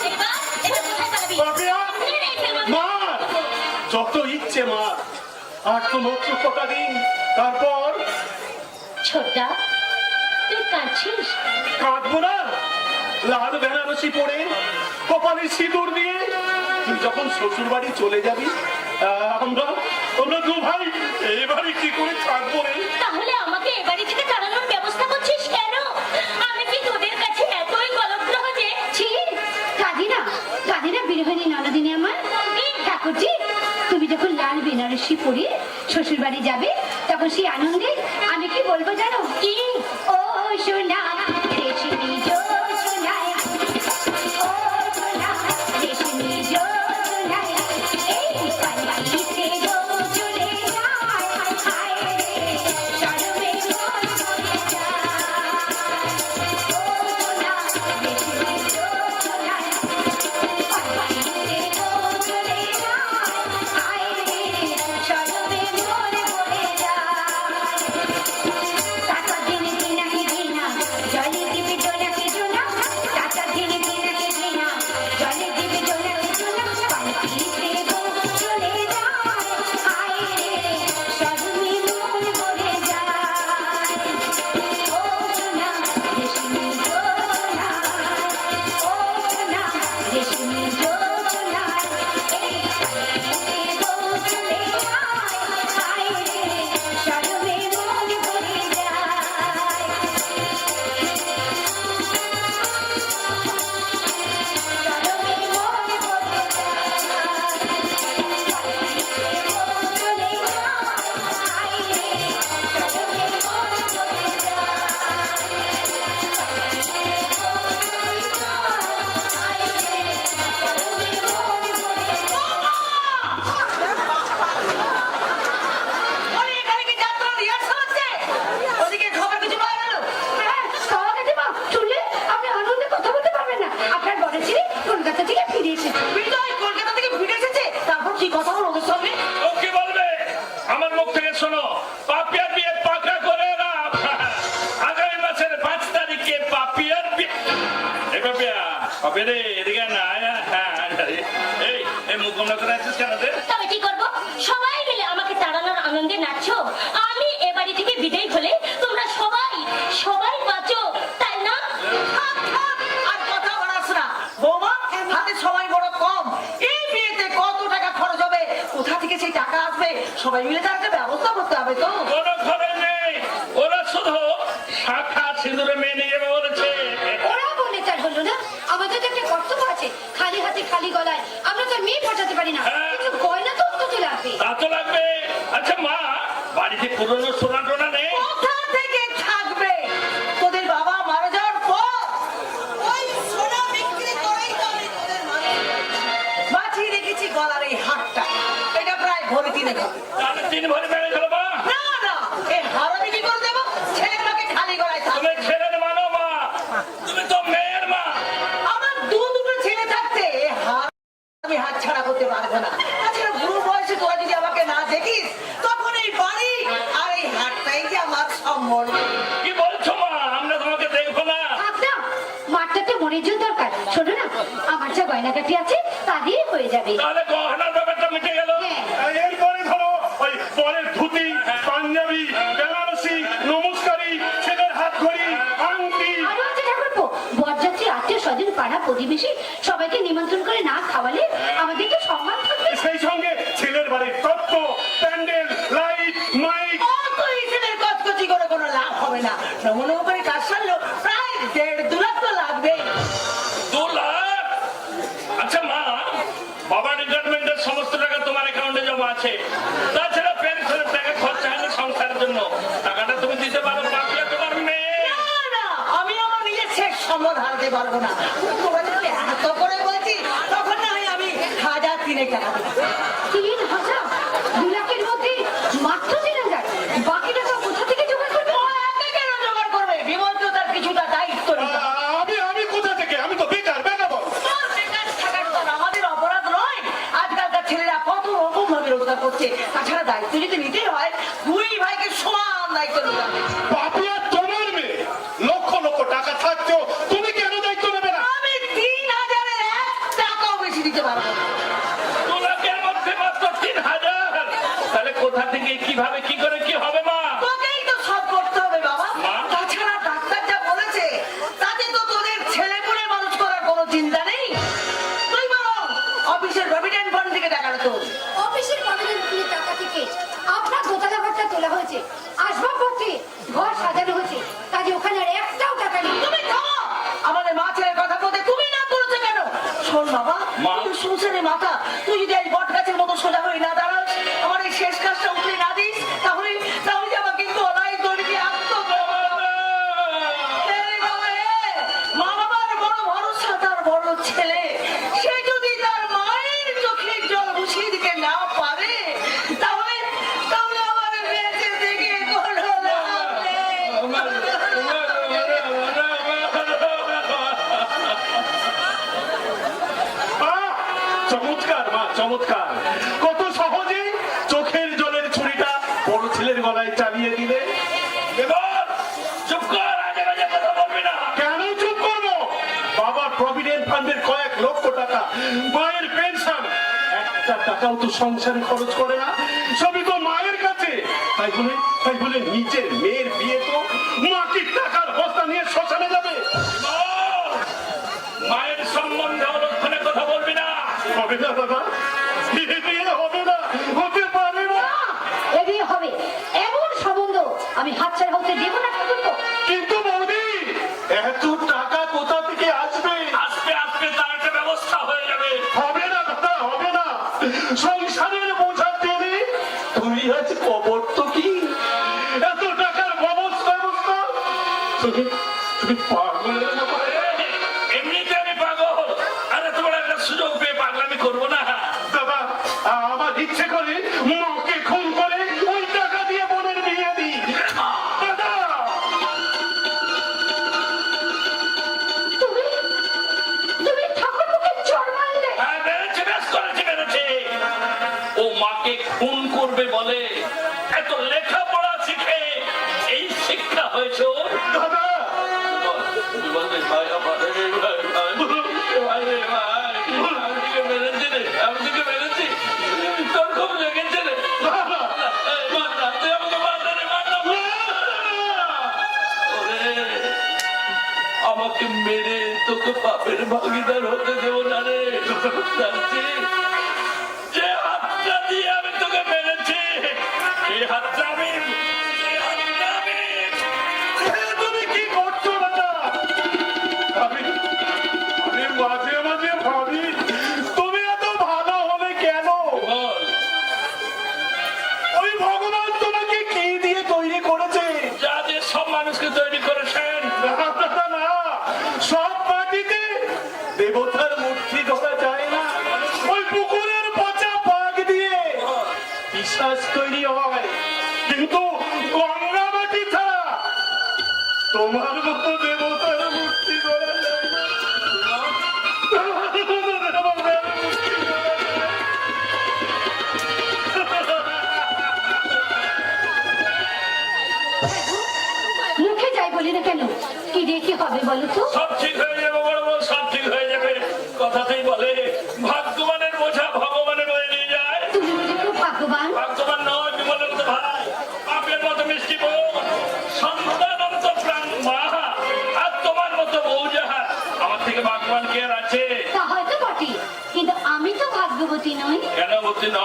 এবার কোথায় পালাবি? পাপিয়া, মেরেই ফেলবো। মার, যত ইচ্ছে মার, আর তো মাত্র কটা দিন, তারপর ছোটদা, তুই কাঁদছিস? কাঁদবো না। লাল বেনারসি পরে, কপালে সিঁদুর দিয়ে তুই যখন শ্বশুর বাড়ি চলে যাবি, আমরা দু ভাই এবারে কি করে থাকবো রে? তাহলে আমাকে এ বাড়ি থেকে তাড়ানোর ব্যবস্থা করছিস কেন? আমি কি তোদের কাছে এতই গলগ্রহ যে? ছি, কাঁদি না বিরোহিনী ননদিনী আমার। ঠাকুরজি, তুমি যখন লাল বেনারসি পরে শ্বশুর বাড়ি যাবে, তখন সেই আনন্দে আমি কি বলবো জানো? কি? ও সোনা রেশমি জোছনায়, ও সোনা রেশমি জোছনায়, এই পালকিতে গো চলে যায়, হায় রে, চরমে মন ভরে যায়। ও সোনা রেশমি জোছনায়, পালকিতে গো চলে যায়, হায় রে, চরমে মন ভরে যায়। টাকা দিনে দিনাকে দিনা, জলে দিবে জোনাকে জোনা, টাকা দিনে দিনাকে দিনা, জলে দিবে জোনাকে জোনা, পালকিতে গো চলে যায়, হায় রে, চরমে মন ভরে যায়। ও সোনা রেশমি জোছনা, ও সোনা রেশমি জোছনা, এই পালকিতে গো চলে যায়, হায় রে, চরমে মন ভরে যায়। চরমে মন ভরে ওরে, এখানে কি যাত্রা রিহার্সাল হচ্ছে? ওদিকে খবর কিছু পাওয়া গেল? হ্যাঁ, পাওয়া গেছে মা। শুনলে আপনি আনন্দে কথা বলতে পারবেন না। আপনার বড় ছেলে কলকাতা থেকে ফিরে এসেছে। বিজয় কলকাতা থেকে ফিরে এসেছে, তারপর কি কথা হলো ওদের সঙ্গে? ও কি বলবে? আমার মুখ থেকে শোনো, পাপিয়ার বিয়ে পাকা করে এলাম। আগামী মাসের 5 তারিখে পাপিয়ার বিয়ে। এই পাপিয়া, পাপিয়া রে, এদিকে আয় না, আয়, হ্যাঁ, এই মুখ বন্ধ করে আছিস কেন রে? তবে কি করবো? সবাই মিলে আমাকে তাড়ানোর আনন্দে নাচছো। আমি এ বাড়ি থেকে বিদায় হলে তোমরা সবাই বাঁচো, তাই না? থাক, থাক, আর কথা বাড়াস না। বৌমা, হাতে সময় বড় কম। এই বিয়েতে কত টাকা খরচ হবে, কোথা থেকে সেই টাকা আসবে, সবাই মিলে তার একটা ব্যবস্থা করতে হবে তো। কোনো খবর নেই, ওরা শুধু শাখা সিঁদুরে মেয়ে নিয়ে যাবে বলেছে। ওরা বলে তার হলো না, আমাদের তো একটা কর্তব্য আছে। খালি হাতে খালি গলায় আমরা তো আর মেয়ে পাঠাতে পারি না, কিন্তু গয়না তো অন্তত লাগবে। তা তো লাগবে। আচ্ছা মা, বাড়িতে পুরনো সোনা টোনা নেই? কোথা থেকে থাকবে? তোদের বাবা মারা যাওয়ার পর কিনে খাবে। তাহলে 3 ভরি বেড়ে গেল মা। না না, এই হারামি কি করে দেবো? ছেলের মাকে খালি গলায় থাকবে। তুমি ছেলের মানো মা, তুমি তো মেয়ের মা। আমার দুটো ছেলে থাকতে এই হার আমি হাত ছাড়া করতে পারবো না। তাছাড়া বুড়ো বয়সে তোরা যদি আমাকে না দেখিস, তখন এই বাড়ি আর এই হাটটাই যে আমার সম্বল। কি বলছো মা? আমরা তোমাকে দেখবো না। আপনার মাঠটা তো মনে জোর দরকার। শোনো না, আমার যা গয়নাগাটি আছে তা দিয়ে হয়ে যাবে। তাহলে গহনার ব্যাপারটা মিটে গেল। হ্যাঁ, এরপরে ধরো ওই পরের ধুতি, পাঞ্জাবি, বেনারসি, নমস্কারি, ছেলের হাত ঘড়ি, আংটি। আরো আছে ঠাকুরপো, বরযাত্রী, আত্মীয় স্বজন, পাড়া প্রতিবেশী সবাইকে নিমন্ত্রণ করে না খাওয়ালে আমাদের তো সম্মান থাকবে না। সেই সঙ্গে ছেলের বাড়ির তত্ত্ব, প্যান্ডেল, লাইট, মাইক। অত ইসেদের কচকচি করে কোনো লাভ হবে না। নমন করে কাজ সারলেও প্রায় 1.5-2 লাখ তো লাগবেই। 2 লাখ? আচ্ছা মা, বাবার রিটায়ারমেন্টের সমস্ত টাকা তোমার অ্যাকাউন্টে জমা আছে। তাছাড়া পেনশনের টাকা খরচা হলে সংসারের জন্য টাকাটা তুমি দিতে পারো। বাকিটা তোমার মেয়ে। না, না, আমি আমার নিজের শেষ সম্বল হারাতে পারবো না। তোরা যদি এত করে বলছি, তখন না হয় আমি 1000 কিনে কেনা দেবো। 3,000? 2 লাখের মধ্যে মাত্র 3,000? বাকি টাকা কোথা থেকে জোগাড় করবে? ও একা কেন জোগাড় করবে? বিমল তো তার কিছুটা দায়িত্ব নিতে হবে। আমি কোথা থেকে? আমি তো বেকার বেকাবো। তোর বেকার থাকার তো আমাদের অপরাধ নয়। আজকালকার ছেলেরা কত রকম ভাবে রোজগার করছে। তাছাড়া দায়িত্ব যদি নিতে হয়, 2 ভাইকে সমান দায়িত্ব নিতে হবে। পাপিয়া তোমার মেয়ে, লক্ষ লক্ষ টাকা থাকতেও তুমি কেন দায়িত্ব নেবে না? আমি 3,000-এর 1 টাকাও বেশি দিতে পারবো না। 2 লাখের মধ্যে মাত্র 3,000? তাহলে কোথা থেকে কিভাবে কি করে কি হবে মা? তোকেই তো সব করতে হবে বাবা। মা? তাছাড়া ডাক্তার যা বলেছে, তাতে তো তোদের ছেলে পুলে মানুষ করার কোনো চিন্তা নেই। তুই বরং অফিসের প্রভিডেন্ট ফান্ড থেকে টাকাটা তোল। অফিসের কমিটির পুলিশ টাকা থেকে আপনার দোতলা ঘরটা তোলা হয়েছে, আসবাবপত্রে ঘর সাজানো হয়েছে, কাজে ওখানে আর একটাও টাকা নেই। তুমি থামো। আমাদের মা ছেলের কথা বলতে তুমি না করেছো কেন? শোন বাবা, মা? তুই শুনছেন মাথা, তুই যদি এই বট গাছের মতো সোজা হয়ে না দাঁড়াস, আমার এই শেষ কাজটা উঠে না দিস, তাহলে তাহলে যে আমাকে গলায় দড়ি দিয়ে আত্মগ্রহণ। মা বাবার বড় ভরসা তার বড় ছেলে। সে যদি তার মায়ের চোখের জল মুছিয়ে দিতে না পারে, তাহলে তাহলে আমার বেঁচে থেকে কোনো লাভ নেই। চমৎকার মা, চমৎকার। কত সহজে চোখের জলের ছুরিটা বড় ছেলের গলায় চালিয়ে দিলে। বিমল, চুপ কর, আজে বাজে কথা বলবি না। কেন চুপ করবো? বাবার প্রভিডেন্ট ফান্ডের কয়েক লক্ষ টাকা, মায়ের পেনশন, একটা টাকাও তো সংসারে খরচ করে না। সবই তো মায়ের কাছে। তাই বলে নিজের মেয়ের বিয়ে তো মাটির টাকার বস্তা নিয়ে শ্মশানে যাবে। বিমল, মায়ের সম্বন্ধে অলক্ষণে কথা বলবি না। হবে না দাদা, এ বিয়ে হবে না, হতে পারে না। এ বিয়ে হবে, এমন সম্বন্ধ আমি হাতছাড়া হতে দেবো না ঠাকুরপো। কিন্তু বৌদি, এত টাকা কোথা থেকে আসবে? আস্তে আস্তে তার একটা ব্যবস্থা হয়ে যাবে। হবে না দাদা, হবে না। সংসারের বোঝা টেনে তুমি আজ কবর তো কি এত টাকার ব্যবস্থা? তুমি পাগলের মতো। এমনিতে আমি পাগল, আরে তোমার একটা সুযোগ পেয়ে পাগলামি করবো না। দাদা, আমার ইচ্ছে করে মাকে খুন করে ওই টাকা দিয়ে বোনের বিয়ে দিই। দাদা, তুমি ঠাকুরপোকে চড় মারলে? হ্যাঁ, বেড়েছে, বেশ করেছে, বেড়েছে। ও মাকে খুন করবে বলে এত লেখাপড়া শিখে এই শিক্ষা হয়েছে ওর। দাদা, বিমল রে, ভাই আমার, রে ভাই, ভাই রে ভাই, আমি তোকে মেরেছি রে, আমি তোকে মেরেছি। তোর খুব লেগেছে রে। এই, মার না, তুই আমাকে মার না রে, মার না। ওরে, আমাকে মেরে তোকে পাপের ভাগিদার হতে দেবো না রে। জানছিস, যে হাতটা দিয়ে আমি তোকে মেরেছি, এই হাতটা আমি তুমি কি করছো দাদা? আমি মাঝে মাঝে ভাবি তুমি এত ভালো হবে কেন? বল। ওই ভগবান তোমাকে কি দিয়ে তৈরি করেছে? যা দিয়ে সব মানুষকে তৈরি করেছেন। না, সব মাটিতে দেবতার মূর্তি ধরা যায় না। ওই পুকুরের পচা পাক দিয়ে বলো তো? সব ঠিক হয়ে যাবে বড় বউ, সব ঠিক হয়ে যাবে। কথাতেই বলে ভাগ্যবানের বোঝা ভগবানের বয়ে নিয়ে যায়। তুমি বুঝি খুব ভাগ্যবান? ভাগ্যবান নয় বিমলের মতো ভাই, বাপের মতো মিষ্টি বউ, সন্তানন্ত প্রাণ মা, আর তোমার মতো বউ যাহা, আমার থেকে ভাগ্যবান কে আর আছে? তা হয়তো বটে, কিন্তু আমি তো ভাগ্যবতী নই। কেন বলছি না?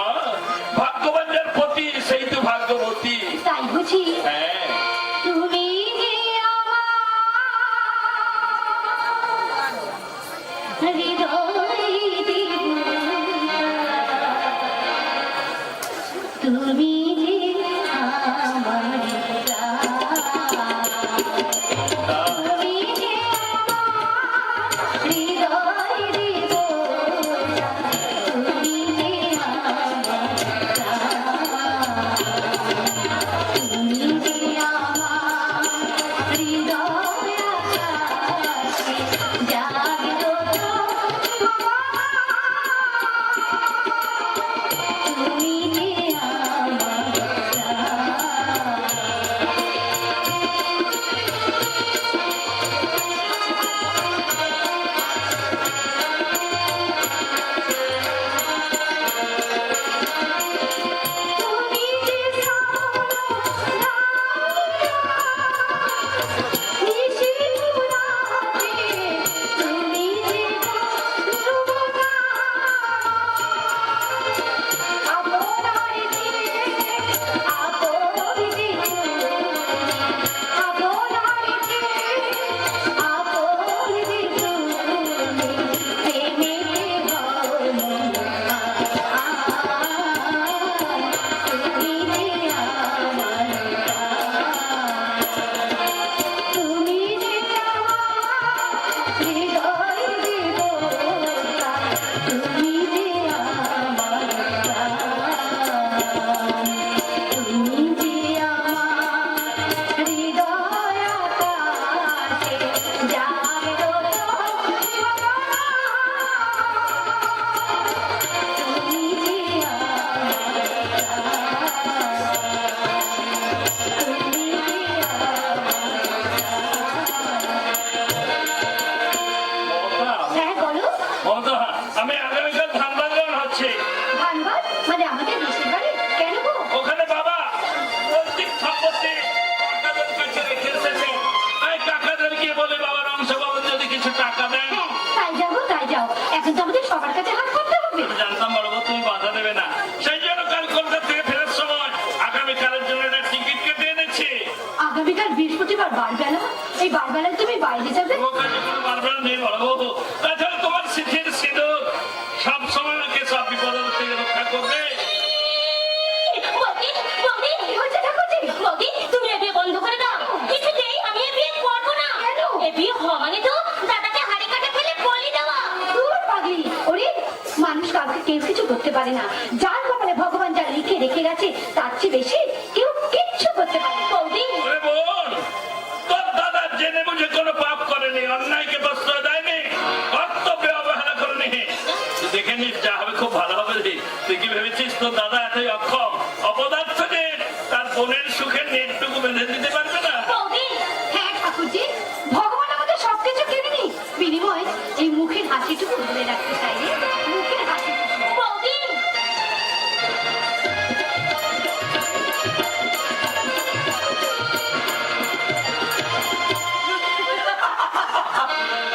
ভাগ্যবান যার পতি সেই তো ভাগ্যবতী। তাই বুঝি? হ্যাঁ, তুমি যে আমার হৃদয় দিবা, তুমি যে আমার প্রাণ, তুমি যে আমার হৃদয় দিবা, তুমি যে আমার প্রাণ, তুমি যে আমার হৃদয় আকাশে জাগিত বাবা, তুমি যে আমার প্রাণ। তুমি যে তুমি যে তুমি যে আমার হৃদয় দেবতা, তুমি যে আমার প্রাণ, তুমি যে আমার হৃদয় আকাশে জাগিত বাবা, তুমি যে আমার মমতা, হ্যাঁ বলো। মমতা, আমি আগামীকাল ধানবাদ যাওয়ার হচ্ছে। ধানবাদ মানে আমাদের দেশের বাড়ি? কেন গো? ওখানে বাবা পৈতৃক সম্পত্তি কাকাদের কাছে রেখে এসেছে। তাই কাকাদের গিয়ে বলে বাবার অংশ বাবা যদি কিছু টাকা দেন। হ্যাঁ, তাই যাবো তাই যাও, এখন তো আমাদের সবার কাছে হাত করতে হবে। আমি জানতাম বড় বউ তুমি বাধা দেবে না, সেই জন্য কাল কলকাতা থেকে ফেরার সময় আগামীকালের জন্য একটা টিকিট কেটে এনেছি। আগামীকাল বৃহস্পতিবার বারবেলা, এই বারবেলায় তুমি বাইরে যাবে? তোমার কাছে কোনো বারবার নেই বড় বউ। তাছাড়া তোমার সিথির সিঁদুর সব সময় আমাকে সব বিপদ থেকে রক্ষা করবে। বৌদি, বৌদি, কি হয়েছে ঠাকুরজি? বৌদি, তুমি এ বিয়ে বন্ধ করে দাও। কিছুতেই আমি এ বিয়ে করবো না। কেন? এ বিয়ে হওয়া মানে তো দাদাকে হাড়ি কাটে ফেলে বলি দেওয়া। দূর পাগলি, ওরে মানুষ কাউকে কেউ কিছু করতে পারে না। যার কপালে ভগবান যা লিখে রেখে গেছে তার চেয়ে বেশি কেউ কিচ্ছু করতে পারে না। বৌদি, ওরে বোন, তোর দাদা জেনে বুঝে কোনো পাপ করেনি, অন্যায়কে প্রশ্রয় দেয়নি, কর্তব্যে অবহেলা করেনি। তুই দেখে নিস যা হবে খুব ভালো হবে রে। তুই কি ভেবেছিস তোর দাদা এতই অক্ষম অপদার্থ যে তার বোনের সুখের নেটটুকু বেঁধে দিতে পারবে না? বৌদি, হ্যাঁ ঠাকুরজি, ভগবান আমাদের সবকিছু কেড়েনি, বিনিময় এই মুখের হাসিটুকু ধরে রাখতে চাই রে, মুখের হাসিটুকু। বৌদি,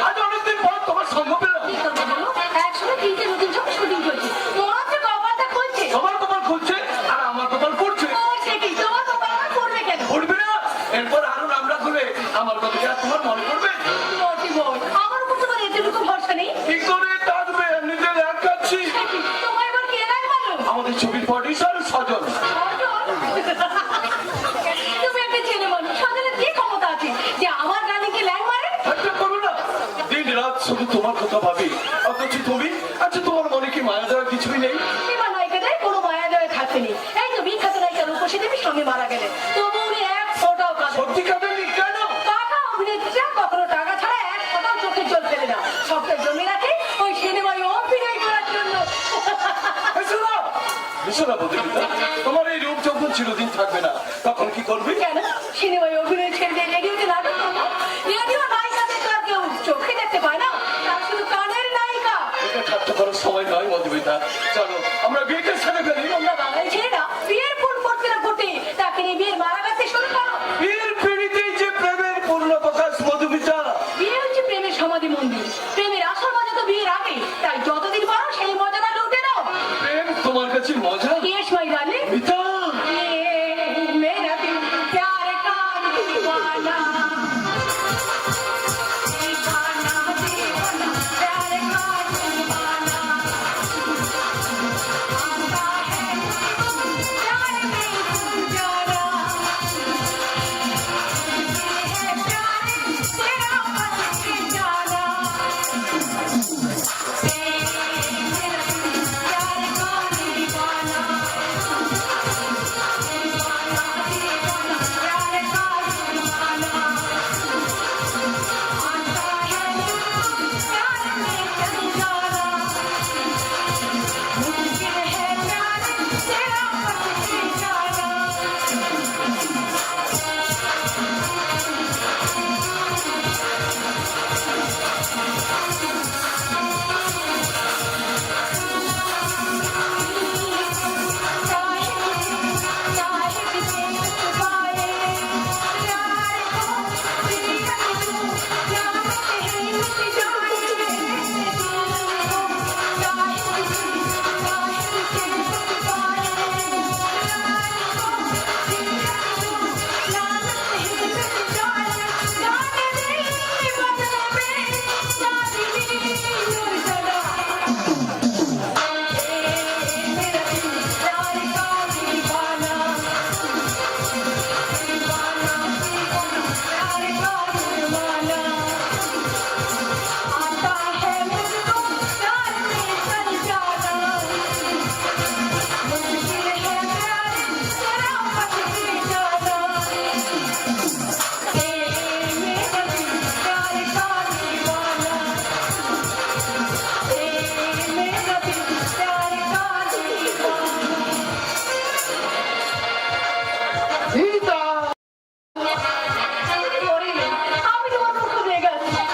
আজ অনেকদিন পর তোমার সঙ্গ পেলাম। কি করবো বলো? একসময় তিনটে নতুন ছবি শুটিং করেছি, মনে হচ্ছে কপালটা খুলছে। তোমার কপাল খুলছে আর আমার কপাল পড়ছে। ও, সে কি, তোমার কপাল আমার করবে কেন? পড়বে না? এরপর আরো নামটা খুলে আমার কথা কি আর তোমার মনে পড়বে? মতি বল, আমার উপর তোমার এতটুকু ভরসা নেই? কি করে থাকবে? এমনিতে এক কাচ্ছি। সে কি, তোমার এবার কে রাখ মানো? আমাদের ছবির প্রডিউসার সজল। তুমি একটা ছেলে মানুষ, সজলের কি ক্ষমতা আছে যে আমার রানীকে ল্যাং মারে? একটা করো না, দিন রাত শুধু তোমার কথা ভাবি, অথচ তুমি, আচ্ছা তোমার মনে কি মায়া দেওয়ার কিছুই নেই? এবার নায়িকাদের কোনো মায়া দেওয়া থাকবেনি। এই তো বিখ্যাত নায়িকা রূপসী দেবী স্বামী মারা গেলেন, তবু উনি এক ফোঁটাও কাঁদেন। সত্যি কাঁদেননি কেন? টাকা অভিনেত্রীরা কখনো টাকা ছাড়া এক ফোঁটাও চোখের জল ফেলে না, সবটা জমে রাখে ওই সিনেমায় অভিনয় করার জন্য। শোনা বদলিতা, তোমার এই রূপ যখন চিরদিন থাকবে না তখন কি করবে? কেন সিনেমায় অভিনয় ছেড়ে দিয়ে রেডিওতে নাটক করবো? রেডিও নায়িকাদের তো আর চলো আমরা বিয়েটা সেরে ফেলি। তোমরা বাঙালি ছেলেরা বিয়ের পর করতে না করতে তাকে নিয়ে বিয়ের মারা গেছে শুরু করো। বিয়ের পিড়িতেই যে প্রেমের পূর্ণ প্রকাশ মধুমিতা। বিয়ে হচ্ছে প্রেমের সমাধি মন্দির। প্রেমের আসল মজা তো বিয়ের আগে, তাই যতদিন পারো সেই মজাটা লুটে নাও। প্রেম তোমার কাছে মজা? Yes, my darling. মিতা, ये मेरा दिल प्यार का दीवाना, दीवाना दीवाना प्यार का दीवाना, आता है प्यार में डूब जाना, ये है प्यार तेरा मन के जाना, मेरा दिल प्यार का दीवाना,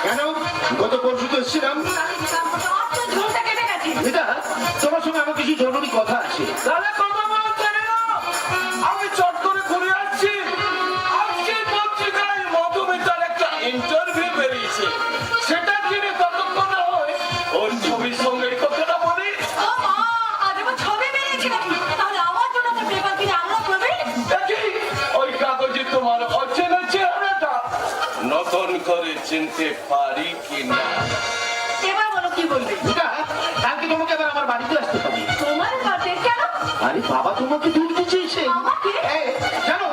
কেন? গত পরশু তো এসেছিলাম। মিতা, তোমার সঙ্গে আমার কিছু জরুরি কথা আছে। তাহলে কথা বলতে না, আমি চট করে ঘুরে আসছি। আজকে পত্রিকায় মধুমিতার একটা ইন্টারভিউ বেরিয়েছে, সেটা কিনে ততক্ষণ না হয় ওর ছবির সঙ্গে এই কথাটা বলি। দেখি ওই কাগজে তোমার অচেনা চেহারাটা নতুন করে চিনতে পারি কিনা। এবার বলো কি বলবে? মিতা, কালকে তোমাকে আবার আমার বাড়িতে আসতে হবে। তোমার কাছে কেন? আরে বাবা তোমাকে তুলতে চেয়েছে। আমাকে? জানো,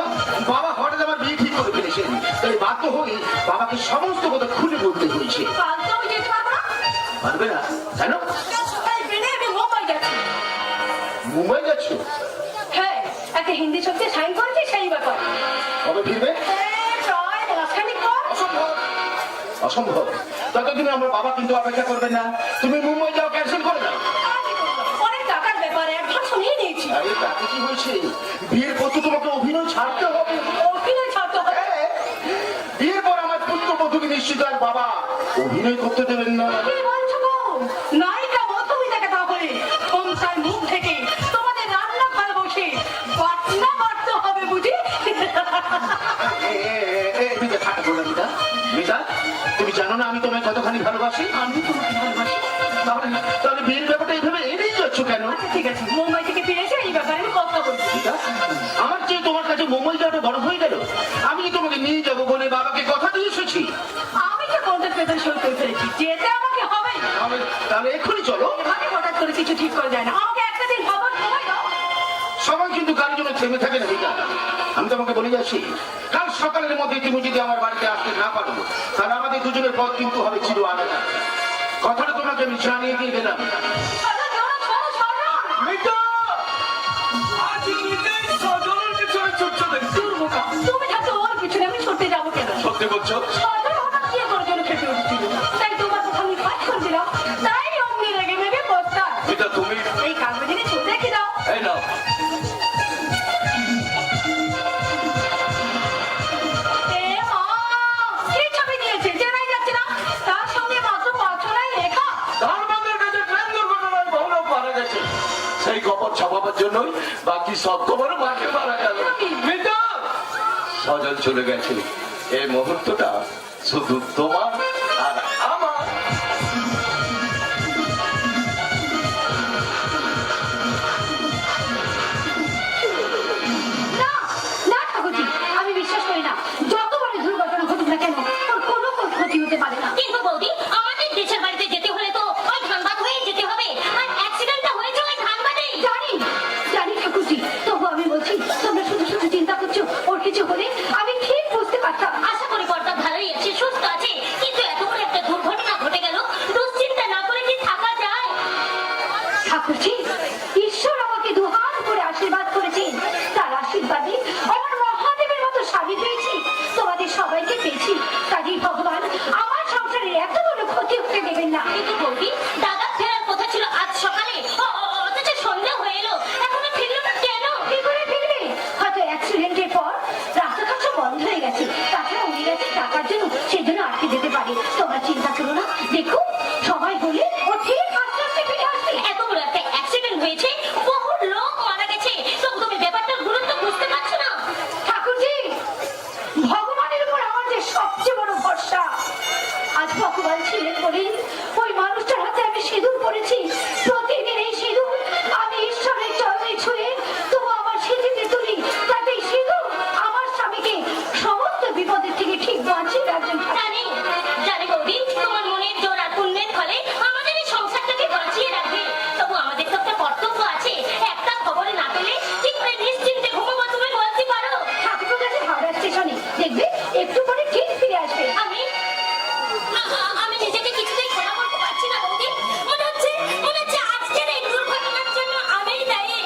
বাবা হঠাৎ আমার বিয়ে ঠিক করে ফেলেছেন। তাই বাধ্য হয়ে বাবাকে সমস্ত কথা খুলে বলতে হয়েছে। কাল তো আমি যেতে পারবো না। পারবে না? জানো, কাল সকালে বেরিয়ে আমি মুম্বাই যাচ্ছি। মুম্বাই যাচ্ছ? হ্যাঁ, একটা হিন্দি ছবিতে সাইন করেছি, সেই ব্যাপার। কবে ফিরবে? প্রায় মাসখানেক পর। অসম্ভব, অসম্ভব। ততদিনে আমার বাবা কিন্তু অপেক্ষা করবে না। তুমি মুম্বাই যাও, ক্যান্সেল করে দাও। অনেক টাকার ব্যাপার, অ্যাডভান্স নিয়ে নিয়েছি। আরে তাতে কি হয়েছে? বিয়ের পর তো তোমাকে অভিনয় ছাড়তে হবে। অভিনয় ছাড়তে হবে। হ্যাঁ, বিয়ের পর আমার পুত্রবধূকে নিশ্চিত আর বাবা অভিনয় করতে দেবেন না। কি বলছো গো? নায়িকা মধুমিতাকে তাহলে সংসার মুখ থেকে তোমাদের রান্নাঘরে বসে বাটনা বাটতে হবে বুঝি? মিতা, ঠাট্টা করো না, মিতা। মিতা, তুমি জানো না আমি তোমায় কতখানি ভালোবাসি? আমি তোমাকে ভালোবাসি। তাহলে বিয়ের ব্যাপারটা এইভাবে এড়িয়ে যাচ্ছ কেন? আচ্ছা ঠিক আছে, মুম্বাই থেকে ফিরে এসে এই ব্যাপারে আমি কথা বলছি। মিতা, আমার চেয়ে তোমার কাছে মুম্বাই যাওয়াটা বড় হয়ে গেল। আমি কি তোমাকে নিয়ে যাবো বলে বাবাকে কথা দিয়ে এসেছি। আমি তো কন্ট্রাক্ট পেপার সই করে ফেলেছি, যেতে আমাকে হবে। তাহলে এক্ষুনি চলো। এভাবে হঠাৎ করে কিছু ঠিক করা যায় না, আমাকে একটা দিন ভাবার সময় দাও। সবাই কিন্তু কারোর জন্য থেমে থাকে না মিতা। আমি তোমাকে বলে যাচ্ছি, কাল সকালের মধ্যে তুমি যদি আমার বাড়িতে আসতে না পারো, তাহলে আমাদের দুজনের পথ কিন্তু হবে চির আলাদা। কথাটা তোমাকে আমি জানিয়ে দিয়ে গেলাম। ছাড়ো, ছাড়ো, ছাড়ো, ছাড়ো। মিতা, আজ নিজেই সজলের পিছনে ছুটছো দেখছি। দুর্মুখা, তুমি থাকতে ওর পিছনে আমি ছুটতে যাবো কেন? সত্যি বলছো? সজল হঠাৎ কি করার জন্য খেপে উঠেছিল, তাই তোমার কথা আমি পাঠ করে দিলাম। তাই অমনি রেগে মেগে বসতা। মিতা, তুমি এই কাগজ জিনিস ছুটে রেখে দাও। এই নাও। এ মা, কি ছবি দিয়েছে? চেনাই যাচ্ছে না। তার সঙ্গে মাত্র 5 লাইন লেখা। ধর্মদের কাছে ট্রেন দুর্ঘটনায় বহু লোক মারা গেছে। জন্যই বাকি সব খবর মাঠে মারা গেল। মিতা, সজল চলে গেছে, এই মুহূর্তটা শুধু তোমার আর আমার। না না ঠাকুরজি, আমি বিশ্বাস করি না। যত বড় দুর্ঘটনা ঘটুক না কেন, ওর কোনো ক্ষতি হতে পারে না। কিন্তু বৌদি, আমাদের দেশের বাড়িতে যেতে হলে তো ওই ধানবাদ হয়ে যেতে হবে, আর অ্যাক্সিডেন্টটা হয়েছে ওই ধানবাদেই। জানি জানি ঠাকুরজি, তবু আমি বলছি, তোমরা শুধু শুধু চিন্তা করছো। ওর কিছু হলে আমি ঠিক বুঝতে পারতাম। আশা করি বরটা ভালোই আছে, সুস্থ আছে, কিন্তু এত বড় একটা দুর্ঘটনা ঘটে গেল, দুশ্চিন্তা না করে কি থাকা যায়? ঠাকুরজি, ঈশ্বর আমাকে দুহাত করে আশীর্বাদ করেছেন। তার আশীর্বাদে আমার মহাদেবের মতো স্বামী পেয়েছি, তোমাদের সবাইকে পেয়েছি। কাজী ভগবান আমার সংসারের এত বড় ক্ষতি হতে দেবেন না। কিন্তু বৌদি, দাদা ফেরার কথা ছিল আজ সকালে, অথচ সন্ধ্যা হয়ে এলো, এখনো ফিরলো না কেন? কি করে ফিরবে? হয়তো অ্যাক্সিডেন্টের পর রাস্তাঘাট সব বন্ধ হয়ে গেছে। তাছাড়া উনি গেছে টাকার জন্য, সেই জন্য আটকে যেতে পারে। তোমরা চিন্তা করো না, দেখো সময় হলে ও ঠিক আস্তে আস্তে ফিরে আসবে। এত বড় একটা অ্যাক্সিডেন্ট হয়েছে, বহু লোক মারা গেছে, তবু তুমি ব্যাপারটার গুরুত্ব বুঝতে পারছো না? ঠাকুরজি, ভগবানের উপর আমার যে সবচেয়ে বড় ভরসা। আজ ভগবান ছিলেন বলে ওই মানুষটার হাতে আমি সিঁদুর পড়েছি। প্রতিদিন এই সিঁদুর আমি ঈশ্বরের চরণে ছুঁয়ে তবু আমার স্মৃতিতে তুলি, যাতে এই সিঁদুর আমার স্বামীকে সমস্ত বিপদের থেকে ঠিক বাঁচিয়ে রাখবেন। জানি জানি বৌদি, তোমার মনের জোর আর পুণ্যের ফলে আমাদের এই সংসারটাকে বাঁচিয়ে রাখবে। তবু আমাদের তো একটা কর্তব্য আছে, একটা খবরে না পেলে কি করে নিশ্চিন্তে ঘুমাবো তুমি বলতে পারো? ঠাকুর কাছে হাওড়া স্টেশনে দেখবে, একটু পরে ঠিক ফিরে আসবে। আমি নিজেকে কিছুতেই ক্ষমা করতে পারছি না বৌদি। মনে হচ্ছে আজকের এই দুর্ঘটনার জন্য আমিই দায়ী।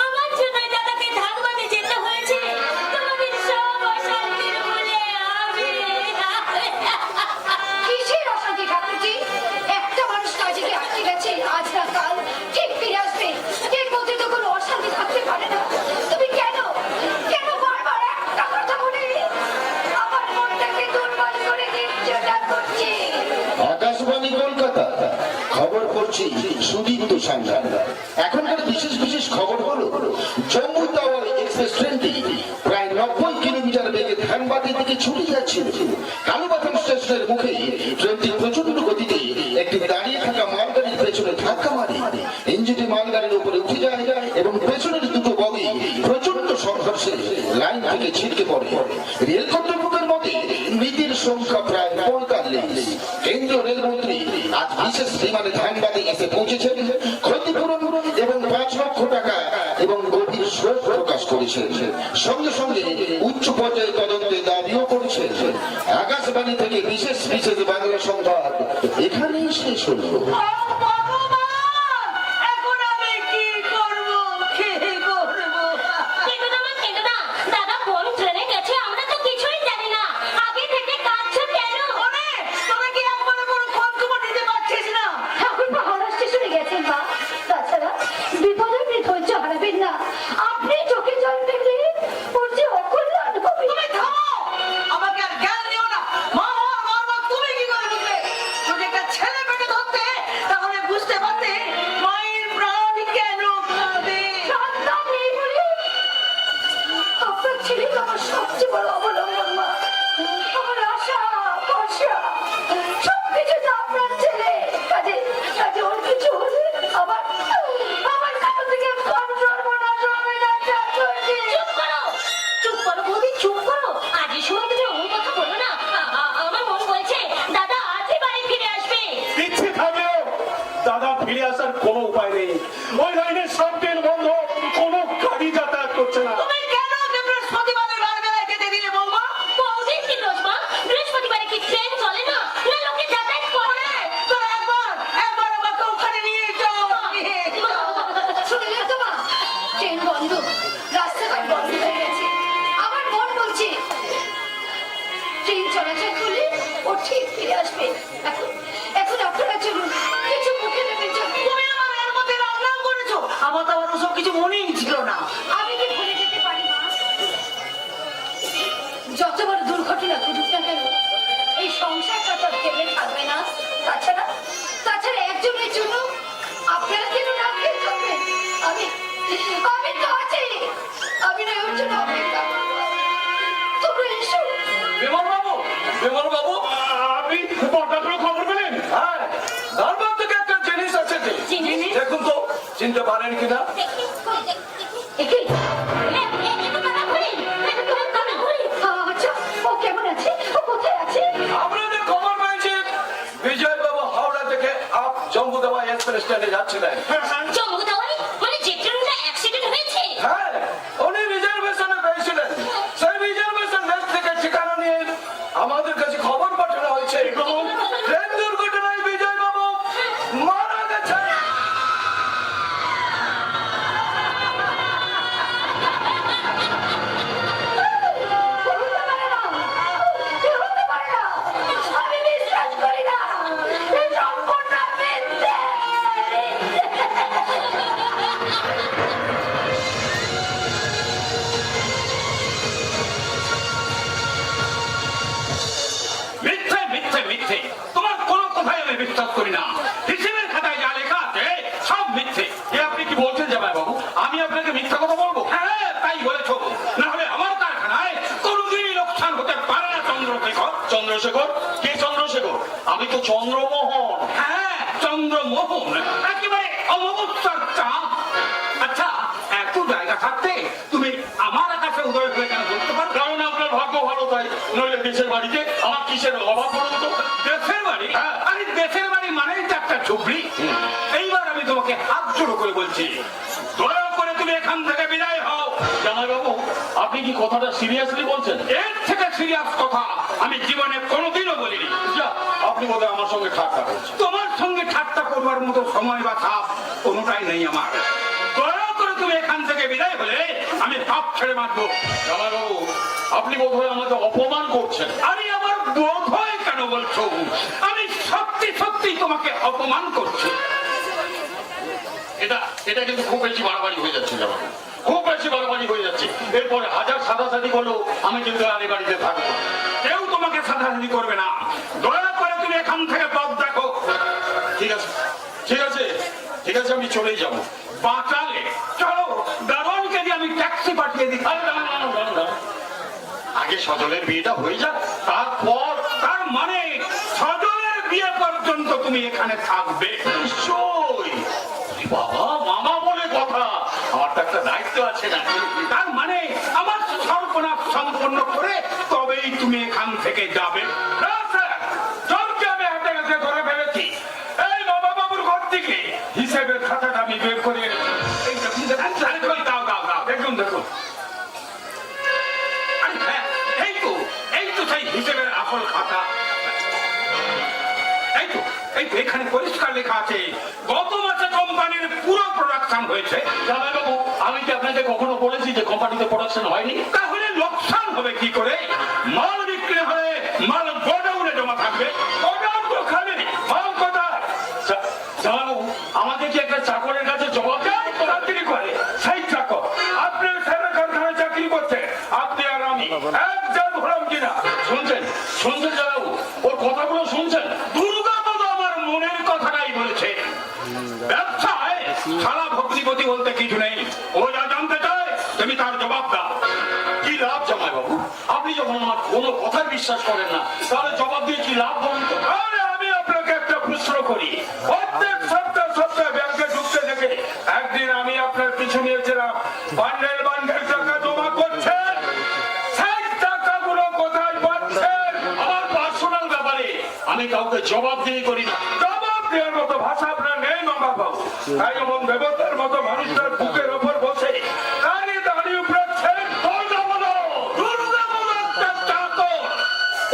আমার জন্যই দাদাকে ধানবাদে যেতে হয়েছে। তোমাদের সব অশান্তির মূলে আমি। কিসের অশান্তি ঠাকুরজি? একটা মানুষ কাজে গিয়ে আটকে গেছে, আজ না কাল ঠিক ফিরে আসবে। এর মধ্যে তো কোনো অশান্তি থাকতে পারে না। তুমি কেন বারবার একটা কথা বলে আমার মনটাকে দুর্বল করে দিচ্ছ ঠাকুরজি? আকাশবাণী কলকাতা, খবর পড়ছি সুদীপ্ত সান্যাল। এখনকার বিশেষ বিশেষ খবর হলো, জম্মু তাওয়ার এক্সপ্রেস ট্রেনটি প্রায় 90 কিলোমিটার বেগে ধানবাদের দিকে ছুটে যাচ্ছিল। কালুবাথান স্টেশনের মুখে ট্রেনটি প্রচন্ড গতিতে একটি দাঁড়িয়ে থাকা মালগাড়ির পেছনে ধাক্কা মারে। ইঞ্জিনটি মালগাড়ির উপরে উঠে যায় এবং পেছনের দুটো বগি প্রচন্ড সংঘর্ষে লাইন থেকে ছিটকে পড়ে। রেল কর্তৃপক্ষের মতে মৃতের সংখ্যা প্রায় 45। কেন্দ্রীয় রেলমন্ত্রী আজ বিশেষ বিমানে ধানবাদে এসে পৌঁছেছেন। ক্ষতিপূরণ এবং 5 লক্ষ টাকা এবং গভীর শোক প্রকাশ করেছেন। সঙ্গে সঙ্গে উচ্চ পর্যায়ে তদন্তের দাবিও করেছেন। আকাশবাণী থেকে বিশেষ বাংলা সংবাদ এখানেই শেষ হলো। এখন আমি কি করবো? কেন না, দাদা কোন ট্রেনে গেছে আমরা তো কিছুই জানি না। আগে থেকে কাঁদছো কেন? ওরে, তোরা কি একবারে কোনো খোঁজ খবর নিতে পারছিস না? ঠাকুর হাওড়া স্টেশনে গেছেন মা। তাছাড়া বিপদে আপনি ধৈর্য হারাবেন না। আপনি চোখে জল ফেললে ওর যে অকল্যাণ হবে। তুমি থামো, আমাকে আর জ্ঞান দিও না। মা হওয়ার বারবার তুমি কি করে বুঝলে? যদি একটা ছেলে পেটে ধরতে, তাহলে বুঝতে পারতে মায়ের প্রাণ কেন কাঁদে। সন্তান নেই বলে আপনার ছেলে তো আমার সবচেয়ে বড় অবলম্বন মা। আমার আশা ভরসা সবকিছু তো আপনার ছেলে। কাজে ওর কিছু হলে আমার কারো থেকে কম সর্বনাশ হবে না ঠাকুরজি। চুপ করো বৌদি, চুপ করো। আজই সময় তুমি অন্য কথা বলো না। আমার মন বলছে দাদা আজই বাড়ি ফিরে আসবে। ইচ্ছে থাকলেও দাদা ফিরে আসার কোনো উপায় নেই। ওই লাইনের সব ট্রেন বন্ধ, কোনো গাড়ি যাতায়াত করছে না। তুমি কেন ওকে বৃহস্পতিবারের রাতবেলায় যেতে দিলে বৌমা? বৌদির কি দোষ মা? বৃহস্পতিবারে কি ট্রেন চলে না? না লোকে যাতায়াত করে? তোরা একবার আমাকে ওখানে নিয়ে যাও। শুনলে তো মা, ট্রেন বন্ধ, রাস্তাঘাট বন্ধ হয়ে গেছে। আমার মন বলছে ট্রেন চলাচল করলে ও ঠিক ফিরে আসবে। এখন আপনারা চলুন, কিছু মুখে দেবেন। তুমি আমার এর মধ্যে রান্নাও করেছো, আমার তো চিনতে পারেন কিনা? একে আচ্ছা, আচ্ছা, ও কেমন আছে? ও কোথায় আছে? আপনাদের খবর পেয়েছি বিজয় বাবু হাওড়া থেকে আপ জম্বুদাবা এক্সপ্রেস ট্রেনে যাচ্ছিলেন। জম্মু তাওয়ারি মানে যে ট্রেনটা অ্যাক্সিডেন্ট হয়েছে? হ্যাঁ, উনি রিজার্ভেশনে পেয়েছিলেন। সেই রিজার্ভেশন লিস্ট থেকে ঠিকানা নিয়ে আমাদের কাছে খবর পাঠানো হয়েছে ট্রেন দুর্ঘটনায় বিজয় বাবু মারা গেছেন। হতে পারে না, হতে পারে না। আমি বিশ্বাস করি না, এই সম্পূর্ণ মিথ্যে। মিথ্যে মিথ্যে মিথ্যে, তোমার কোনো কথাই আমি বিশ্বাস করি না। হিসেবের খাতায় যা লেখা আছে সব মিথ্যে। এ আপনি কি বলছেন জামাই বাবু? আমি আপনাকে মিথ্যা কথা বলবো? হ্যাঁ, তাই বলেছ। না হলে আমার কারখানায় কোনোদিনই লোকসান হতে পারে না। চন্দ্রশেখর। চন্দ্রশেখর? কে চন্দ্রশেখর? আমি তো চন্দ্রমোহন। হ্যাঁ, চন্দ্রমোহন, একেবারে অমবস্থার চাঁদ। আচ্ছা, এত জায়গা থাকতে তুমি আমার কাছে উদয় হয়ে কেন বলতে পারো? কারণ আপনার ভাগ্য ভালো, তাই। নইলে দেশের বাড়িতে আমার কিসের অভাব পড়ে যেত? দেশের বাড়ি? আরে দেশের বাড়ি মানেই তো একটা ঝুপড়ি। এইবার আমি তোমাকে হাত জোড়ো করে বলছি, দয়া করে তুমি এখান থেকে বিদায় হও। জামাই বাবু, আপনি কি কথাটা সিরিয়াসলি বলছেন? এর থেকে সিরিয়াস কথা আমি জীবনে কোনোদিনও বলিনি। যা, আপনি বোধহয় আমার সঙ্গে ঠাট্টা করছেন। তোমার সঙ্গে ঠাট্টা করবার মতো সময় বা চাপ কোনোটাই নেই আমার। দয়া করে তুমি এখান থেকে বিদায় হলে আমি পাপ ছেড়ে বাঁচবো। জামাই বাবু, আপনি বোধহয় আমাকে অপমান করছেন। আরে আমার বোধ হয় কেন বলছো? আমি সত্যি সত্যি তোমাকে অপমান করছি। এটা কিন্তু খুব বেশি বাড়াবাড়ি হয়ে যাচ্ছে জামাই বাবু, খুব বেশি বাড়াবাড়ি হয়ে যাচ্ছে। এরপরে হাজার সাদাসাদি করলেও আমি কিন্তু আর এই বাড়িতে থাকবো। কেউ তোমাকে সাদাসাদি করবে না। দয়া করে তুমি এখান থেকে পথ দেখো। ঠিক আছে, ঠিক আছে, ঠিক আছে, আমি চলেই যাবো। বাঁচালে চলো, দারোয়ানকে দিয়ে আমি ট্যাক্সি পাঠিয়ে দিই। আরে দাঁড়ান, দাঁড়ান, দাঁড়ান, দাঁড়ান। আগে সজলের বিয়েটা হয়ে যাক, তারপর। তার মানে সজলের বিয়ে পর্যন্ত তুমি এখানে থাকবে? নিশ্চয়ই। বাবা, মামা বলে কথা, আমার তো একটা দায়িত্ব আছে না? তার মানে আমার সর্বনাশ সম্পন্ন করে তবেই তুমি এখান থেকে যাবে? হ্যাঁ, স্যার, জলকে আমি হাতে হাতে ধরে ফেলেছি। এই বাবা বাবুর ঘর থেকে হিসেবের খাতাটা আমি বের করে এই দেখুন, দেখুন, আরে কই, দাও দাও দাও, দেখুন দেখুন। আরে হ্যাঁ, এই তো সেই হিসেবের আসল খাতা। এই তো এখানে পরিষ্কার লেখা আছে গত মাসে কোম্পানির পুরো প্রোডাকশন হয়েছে। জামাইবাবু, আমি কি আপনাকে কখনো বলেছি যে কোম্পানিতে প্রোডাকশন হয়নি? তাহলে লোকসান হবে কি করে? মাল বিক্রি হয়ে মাল গোডাউনে জমা থাকবে। গোডাউন তো খালি, মাল কোথায়? জামাইবাবু, আমাকে কি একটা চাকরের কাছে জবাব চাকরি করে? সেই চাকর আপনি সারা কারখানায় চাকরি করছে, আপনি আর আমি একজন হলাম কিনা? শুনছেন, শুনছেন জামাইবাবু, ওর কথাগুলো শুনছেন? দুর্গাপদ আমার মনের কথাটাই বলেছে। ব্যবসায় সারা ভক্তিপতি বলতে কিছু নেই। ও যা জানতে চায় তুমি তার জবাব দাও। কি লাভ জামাইবাবু? আপনি যখন আমার কোনো কথাই বিশ্বাস করেন না, তাহলে জবাব দিয়ে কি লাভ বলুন তো? আরে আমি আপনাকে একটা প্রশ্ন করি। প্রত্যেক সপ্তাহে সপ্তাহে ব্যাংকে ঢুকতে দেখে একদিন আমি আপনার পিছু নিয়েছিলাম, বান্ডেল বান্ডেল টাকা জমা করছেন, সেই টাকাগুলো কোথায় পাচ্ছেন? আমার পার্সোনাল ব্যাপারে আমি কাউকে জবাব দিয়ে করি না। জবাব দেওয়ার মতো ভাষা আপনার নেই মামা বাবু। তাই এমন দেবতার মতো মানুষটার বুকের ওপর বসে দাঁড়িয়ে দাঁড়িয়ে উপড়াচ্ছেন।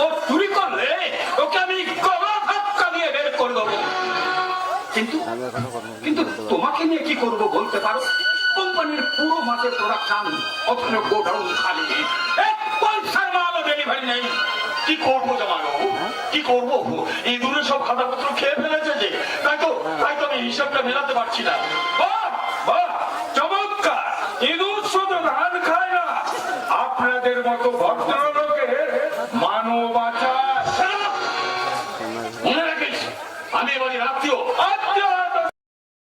ও চুরি করলে ওকে আমি গলা ধাক্কা দিয়ে বের করে দেবো। কিন্তু তোমাকে নিয়ে কি করবো বলতে পারো? কোম্পানির পুরো মাসের প্রোডাকশন, ওখানে গোডাউন খালি, এক পয়সার মালও ডেলিভারি নেই। কি করবো জামাইবাবু, কি করবো? ইঁদুরে সব খাতাপত্র খেয়ে ফেলেছে যে, তাই তো আমি হিসাবটা মেলাতে পারছি না। বাহ বাহ, চমৎকার। ইঁদুর শুধু ধান খায় না, আপনাদের মতো ভদ্রলোকের মানব আচার। মনে রাখিস, আমি এবারে আত্মীয়